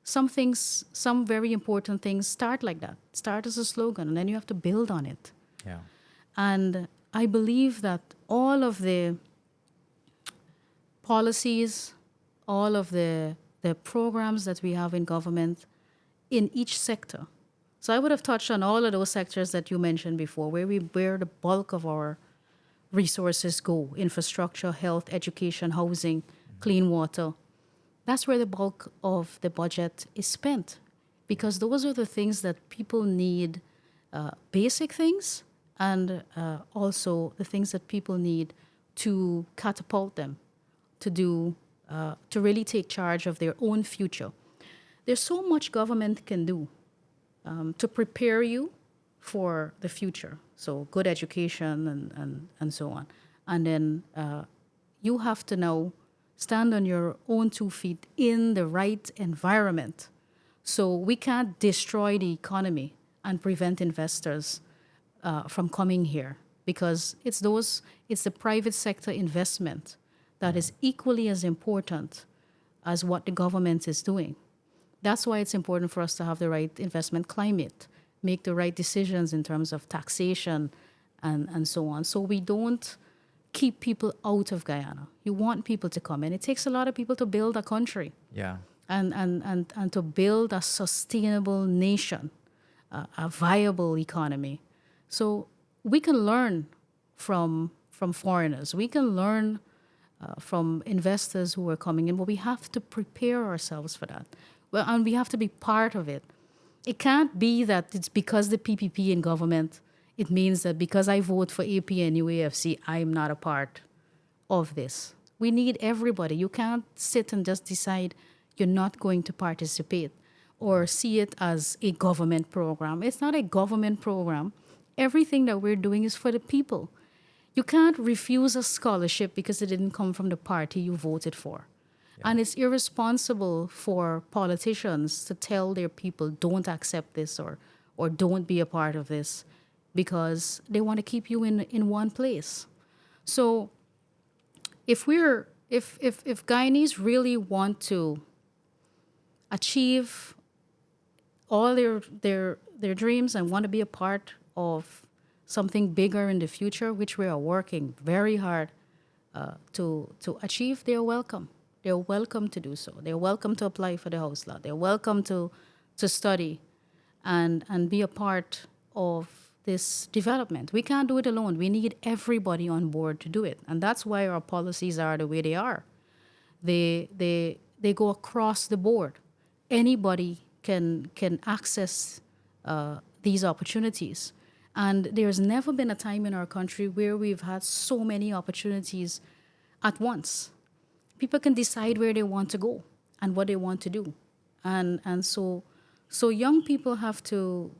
some very important things start like that. Start as a slogan, and then you have to build on it. Yeah. And I believe that all of the policies, all of the programs that we have in government in each sector. So I would have touched on all of those sectors that you mentioned before, where the bulk of our resources go: infrastructure, health, education, housing, clean water. That's where the bulk of the budget is spent, because those are the things that people need, basic things, and also the things that people need to catapult them, to do, to really take charge of their own future. There's so much government can do to prepare you for the future. So good education and so on. And then you have to now stand on your own 2 feet in the right environment. So we can't destroy the economy and prevent investors from coming here, because it's the private sector investment that is equally as important as what the government is doing. That's why it's important for us to have the right investment climate, make the right decisions in terms of taxation and so on. So we don't keep people out of Guyana. You want people to come in. It takes a lot of people to build a country. Yeah. And to build a sustainable nation, a viable economy. So we can learn from foreigners. We can learn from investors who are coming in, but we have to prepare ourselves for that. Well, and we have to be part of it. It can't be that it's because the PPP in government, it means that because I vote for APNU AFC, I'm not a part of this. We need everybody. You can't sit and just decide you're not going to participate or see it as a government program. It's not a government program. Everything that we're doing is for the people. You can't refuse a scholarship because it didn't come from the party you voted for. Yeah. And it's irresponsible for politicians to tell their people, don't accept this or don't be a part of this, because they want to keep you in one place. So if Guyanese really want to achieve all their dreams and want to be a part of something bigger in the future, which we are working very hard to achieve, they're welcome. They're welcome to do so. They're welcome to apply for the house lot. They're welcome to study and be a part of this development. We can't do it alone. We need everybody on board to do it. And that's why our policies are the way they are. They go across the board. Anybody can access these opportunities. And there's never been a time in our country where we've had so many opportunities at once. People can decide where they want to go and what they want to do. And so young people have to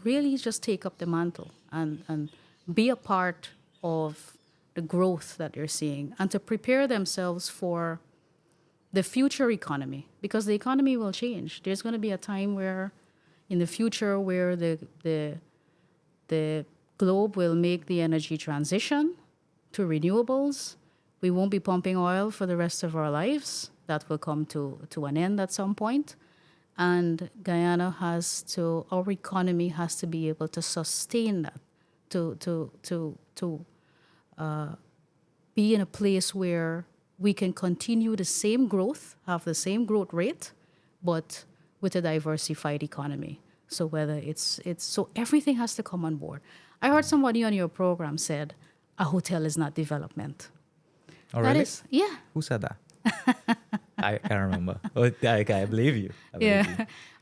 really just take up the mantle and be a part of the growth that they're seeing, and to prepare themselves for the future economy, because the economy will change. There's going to be a time where, in the future, where the globe will make the energy transition to renewables. We won't be pumping oil for the rest of our lives. That will come to an end at some point. And Guyana our economy has to be able to sustain that, to be in a place where we can continue the same growth, have the same growth rate, but with a diversified economy. So whether so everything has to come on board. I heard somebody on your program said a hotel is not development. Oh, really? Yeah. Who said that? I can't remember. I believe you.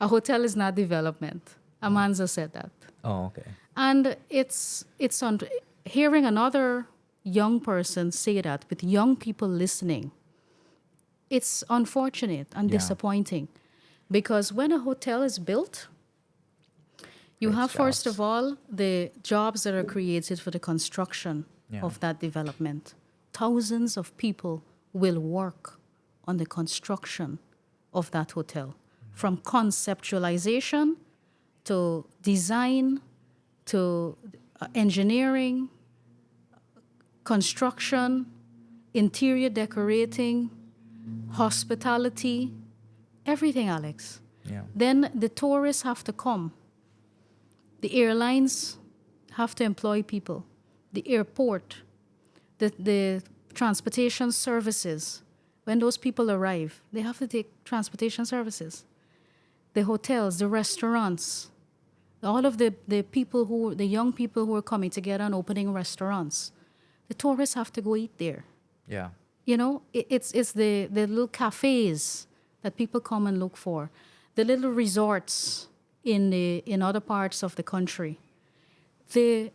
A hotel is not development. Amanza said that. Oh, okay. And it's on hearing another young person say that, with young people listening. It's unfortunate and disappointing, because when a hotel is built, you have, first of all, the jobs that are created for the construction of that development. Thousands of people will work on the construction of that hotel, from conceptualization to design to engineering, construction, interior decorating, hospitality, everything, Alex. Yeah. Then the tourists have to come. The airlines have to employ people. The airport, the transportation services, When those people arrive, they have to take transportation services. The hotels, the restaurants, all of the young people who are coming together and opening restaurants, the tourists have to go eat there. Yeah. You know, it's the little cafes that people come and look for, the little resorts in other parts of the country. The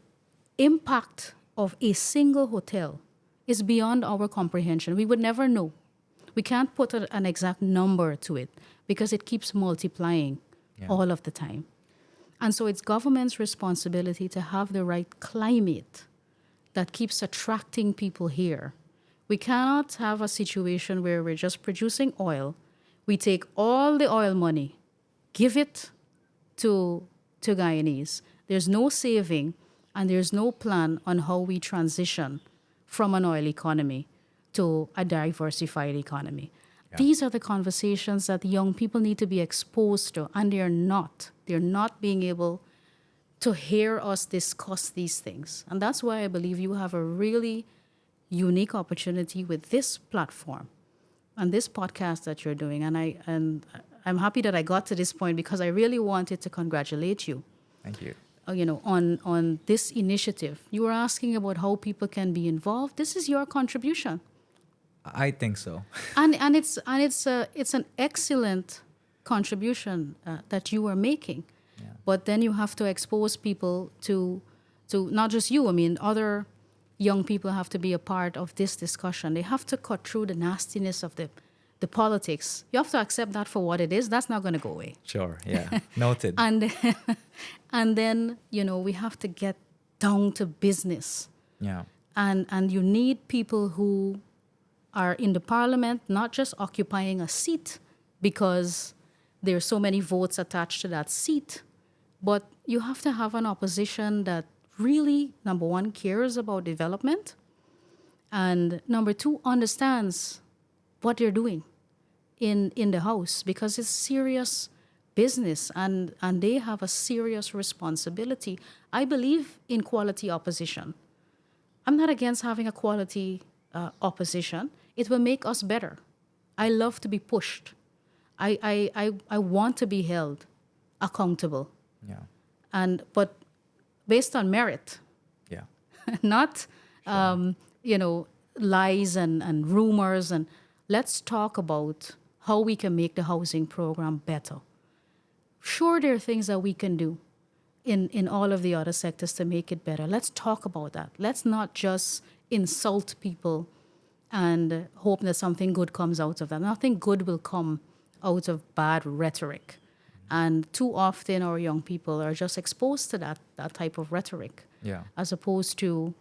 impact of a single hotel is beyond our comprehension. We would never know. We can't put an exact number to it because it keeps multiplying all of the time. And so it's government's responsibility to have the right climate that keeps attracting people here. We cannot have a situation where we're just producing oil. We take all the oil money, give it to Guyanese. There's no saving and there's no plan on how we transition from an oil economy to a diversified economy. Yeah. These are the conversations that young people need to be exposed to, and they're not. They're not being able to hear us discuss these things. And that's why I believe you have a really unique opportunity with this platform and this podcast that you're doing. And I'm happy that I got to this point because I really wanted to congratulate you. Thank you. On this initiative. You were asking about how people can be involved. This is your contribution. I think so. and it's an excellent contribution that you are making. Yeah. But then you have to expose people to not just you. I mean, other young people have to be a part of this discussion. They have to cut through the nastiness of the politics. You have to accept that for what it is. That's not going to go away. Sure, yeah. Noted. And then, we have to get down to business. Yeah. And you need people who are in the parliament, not just occupying a seat because there are so many votes attached to that seat, but you have to have an opposition that really, number one, cares about development, and number two, understands what they're doing in the House, because it's serious business and they have a serious responsibility. I believe in quality opposition. I'm not against having a quality opposition. It will make us better. I love to be pushed. I want to be held accountable. Yeah. But based on merit. Yeah. Not lies and rumors, and let's talk about how we can make the housing program better. Sure, there are things that we can do in all of the other sectors to make it better. Let's talk about that. Let's not just insult people and hope that something good comes out of that. Nothing good will come out of bad rhetoric. And too often our young people are just exposed to that type of rhetoric, as opposed to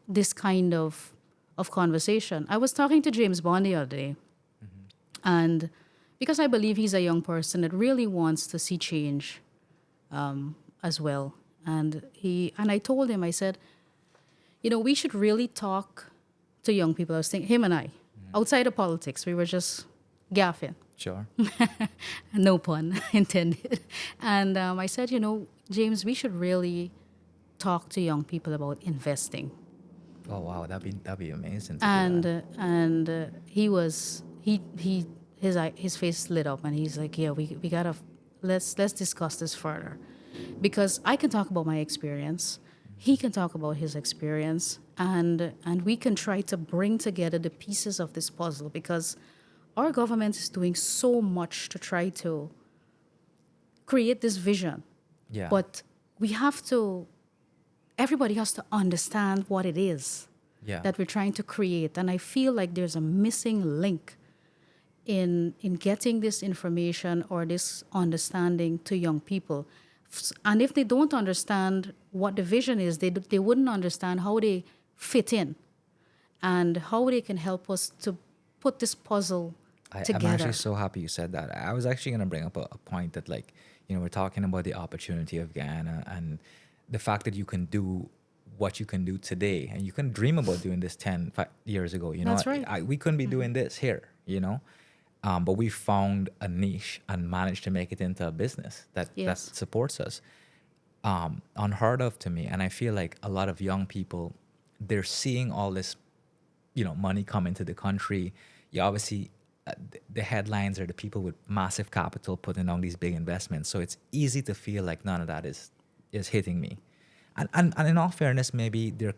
this kind of conversation. I was talking to James Bond the other day, and because I believe he's a young person that really wants to see change as well. And I told him, I said, we should really talk to young people. I was thinking, him and I, outside of politics, we were just gaffing. Sure. No pun intended. And I said, James, we should really talk to young people about investing. Oh wow, that'd be amazing. His face lit up, and he's like, yeah, we gotta let's discuss this further, because I can talk about my experience, he can talk about his experience, and we can try to bring together the pieces of this puzzle, because our government is doing so much to try to create this vision. Yeah. But everybody has to understand what it is that we're trying to create. And I feel like there's a missing link in getting this information or this understanding to young people. And if they don't understand what the vision is, they wouldn't understand how they fit in and how they can help us to put this puzzle together. I'm actually so happy you said that. I was actually going to bring up a point that, we're talking about the opportunity of Guyana and the fact that you can do what you can do today, and you can dream about doing this 10 years ago. That's right. We couldn't be doing this here, but we found a niche and managed to make it into a business that supports us. Unheard of to me. And I feel like a lot of young people, they're seeing all this, money come into the country. you obviously the headlines are the people with massive capital putting on these big investments. So it's easy to feel like none of that is hitting me. And in all fairness, maybe they're,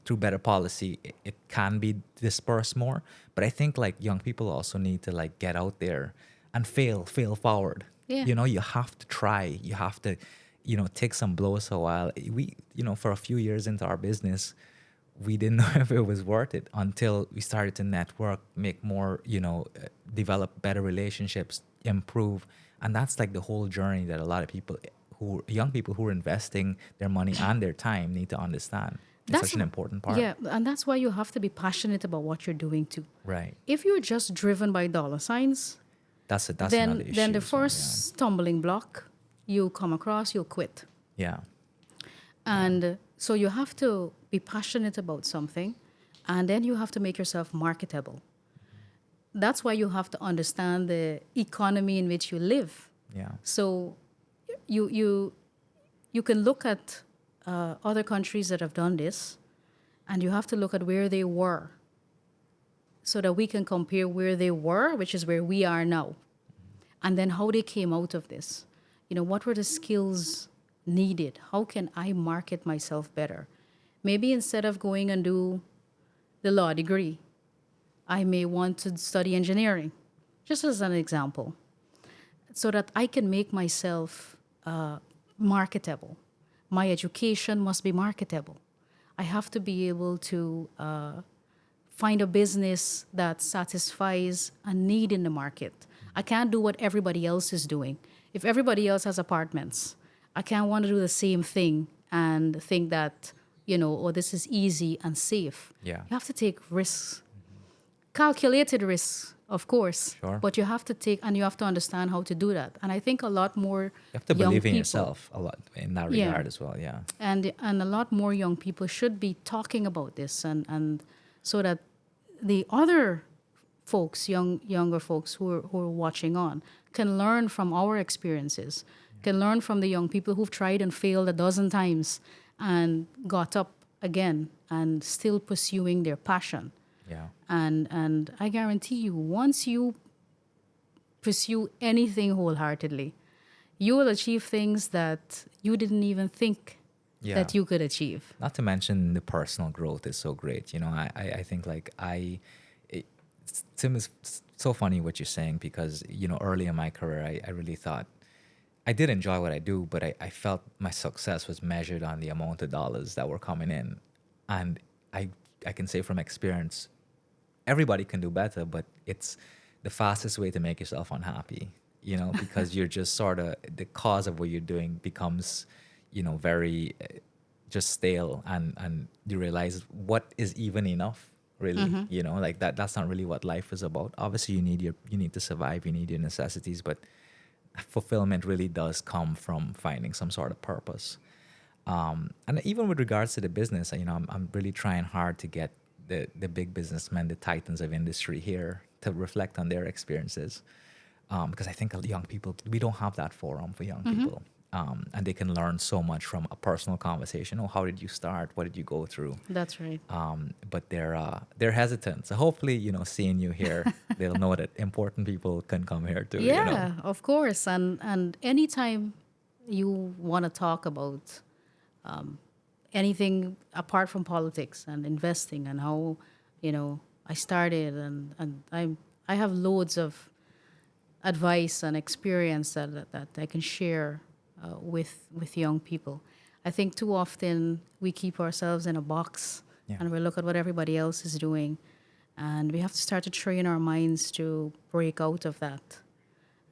through better policy, it can be dispersed more. But I think like young people also need to like get out there and fail forward. Yeah. You have to try. You have to, take some blows a while. We, for a few years into our business, we didn't know if it was worth it until we started to network, make more, develop better relationships, improve. And that's like the whole journey that a lot of people young people who are investing their money and their time need to understand. It's such an important part. Yeah, and that's why you have to be passionate about what you're doing too. Right. If you're just driven by dollar signs, That's then another issue. then the as well, first stumbling block you come across, you'll quit. Yeah. And so you have to be passionate about something, and then you have to make yourself marketable. That's why you have to understand the economy in which you live. Yeah. So you can look at other countries that have done this, and you have to look at where they were, so that we can compare where they were, which is where we are now, and then how they came out of this. What were the skills needed? How can I market myself better? Maybe instead of going and do the law degree, I may want to study engineering, just as an example, so that I can make myself marketable. My education must be marketable. I have to be able to find a business that satisfies a need in the market. I can't do what everybody else is doing. If everybody else has apartments, I can't want to do the same thing and think that, oh, this is easy and safe. Yeah. You have to take risks, calculated risks, of course. Sure. But you have to take, and you have to understand how to do that. And I think a lot more You have to young believe in people, yourself a lot in that Yeah. regard as well. Yeah. and a lot more young people should be talking about this, and so that the other folks, younger folks who are watching on, can learn from our experiences, can learn from the young people who've tried and failed a dozen times and got up again and still pursuing their passion. Yeah. And I guarantee you, once you pursue anything wholeheartedly, you will achieve things that you didn't even think Yeah. that you could achieve. Not to mention the personal growth is so great. I think like Tim, is so funny what you're saying because, early in my career, I really thought I did enjoy what I do, but I felt my success was measured on the amount of dollars that were coming in. And I can say from experience, everybody can do better, but it's the fastest way to make yourself unhappy, because you're just sort of, the cause of what you're doing becomes, very just stale, and you realize what is even enough, really. Like that's not really what life is about. Obviously you need to survive, you need your necessities, but fulfillment really does come from finding some sort of purpose. And even with regards to the business, I'm really trying hard to get the big businessmen, the titans of industry here, to reflect on their experiences, because I think young people, we don't have that forum for young people. And they can learn so much from a personal conversation. Oh, how did you start? What did you go through? That's right. But they're hesitant. So hopefully, seeing you here, they'll know that important people can come here too. Yeah, of course. And anytime you want to talk about anything apart from politics and investing and how, I started, and I have loads of advice and experience that I can share with young people. I think too often we keep ourselves in a box, Yeah. and we look at what everybody else is doing, and we have to start to train our minds to break out of that,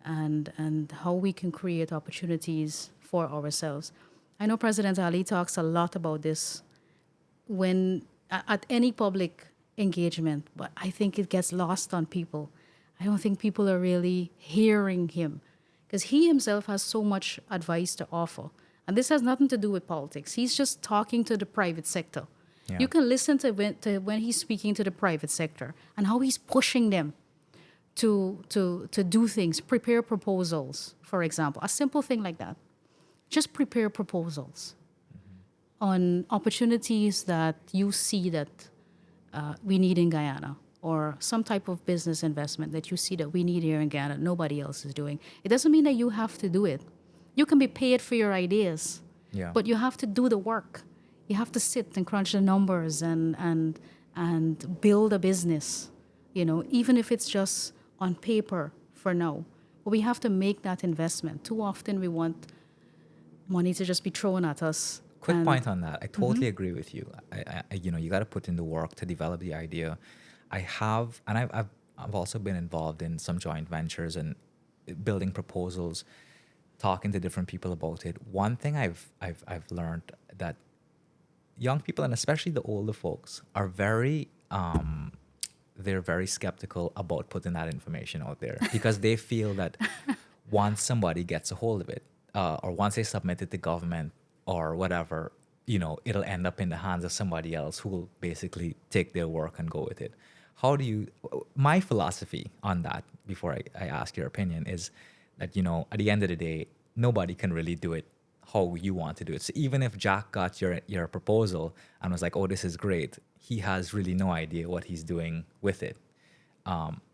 and how we can create opportunities for ourselves. I know President Ali talks a lot about this when at any public engagement, but I think it gets lost on people. I don't think people are really hearing him, because he himself has so much advice to offer. And this has nothing to do with politics. He's just talking to the private sector. Yeah. You can listen to when he's speaking to the private sector and how he's pushing them to do things, prepare proposals, for example. A simple thing like that. Just prepare proposals on opportunities that you see that we need in Guyana. or some type of business investment that you see that we need here in Ghana, nobody else is doing. It doesn't mean that you have to do it. You can be paid for your ideas, Yeah. but you have to do the work. You have to sit and crunch the numbers and build a business, even if it's just on paper for now. But we have to make that investment. Too often we want money to just be thrown at us. Quick and point on that. I totally agree with you. You got to put in the work to develop the idea. I've also been involved in some joint ventures and building proposals, talking to different people about it. One thing I've learned that young people, and especially the older folks, are they're very skeptical about putting that information out there because they feel that once somebody gets a hold of it, or once they submit it to government or whatever, it'll end up in the hands of somebody else who will basically take their work and go with it. My philosophy on that, before I ask your opinion, is that, at the end of the day, nobody can really do it how you want to do it. So even if Jack got your proposal and was like, oh, this is great, he has really no idea what he's doing with it.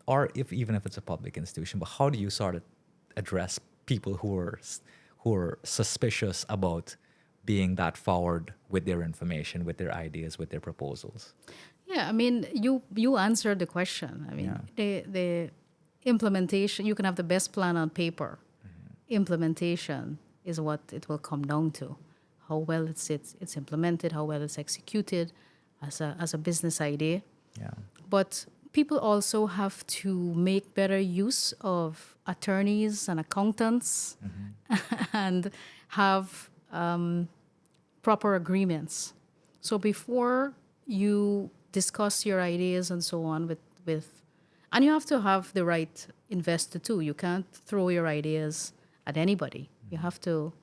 Or even if it's a public institution, but how do you sort of address people who are suspicious about being that forward with their information, with their ideas, with their proposals? Yeah, I mean, you answered the question. I mean, the implementation, you can have the best plan on paper. Implementation is what it will come down to. How well it's implemented, how well it's executed as a business idea. Yeah. But people also have to make better use of attorneys and accountants and have proper agreements. So before you discuss your ideas and so on and you have to have the right investor too. You can't throw your ideas at anybody. You have to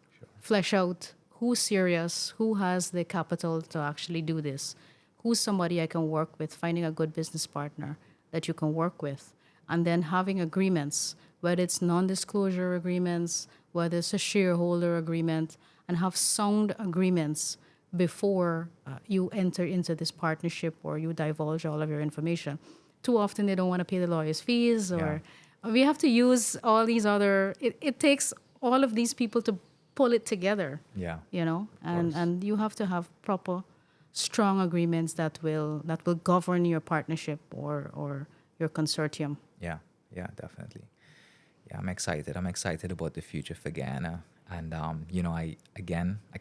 flesh out who's serious, who has the capital to actually do this, who's somebody I can work with, finding a good business partner that you can work with, and then having agreements, whether it's non-disclosure agreements, whether it's a shareholder agreement, and have sound agreements before you enter into this partnership or you divulge all of your information. Too often they don't want to pay the lawyer's fees, or we have to use all these other, it takes all of these people to pull it together. Yeah. And you have to have proper, strong agreements that will govern your partnership or your consortium. Yeah, definitely. Yeah, I'm excited. I'm excited about the future for Guyana. And, I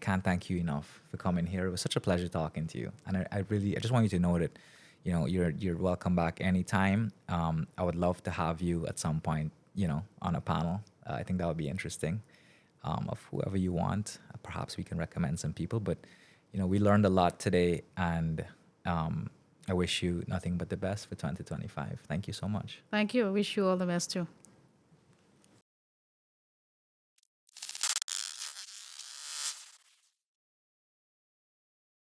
can't thank you enough for coming here. It was such a pleasure talking to you. And I just want you to know that, you're welcome back anytime. I would love to have you at some point, on a panel. I think that would be interesting, of whoever you want. Perhaps we can recommend some people, but, we learned a lot today, and I wish you nothing but the best for 2025. Thank you so much. Thank you. I wish you all the best too.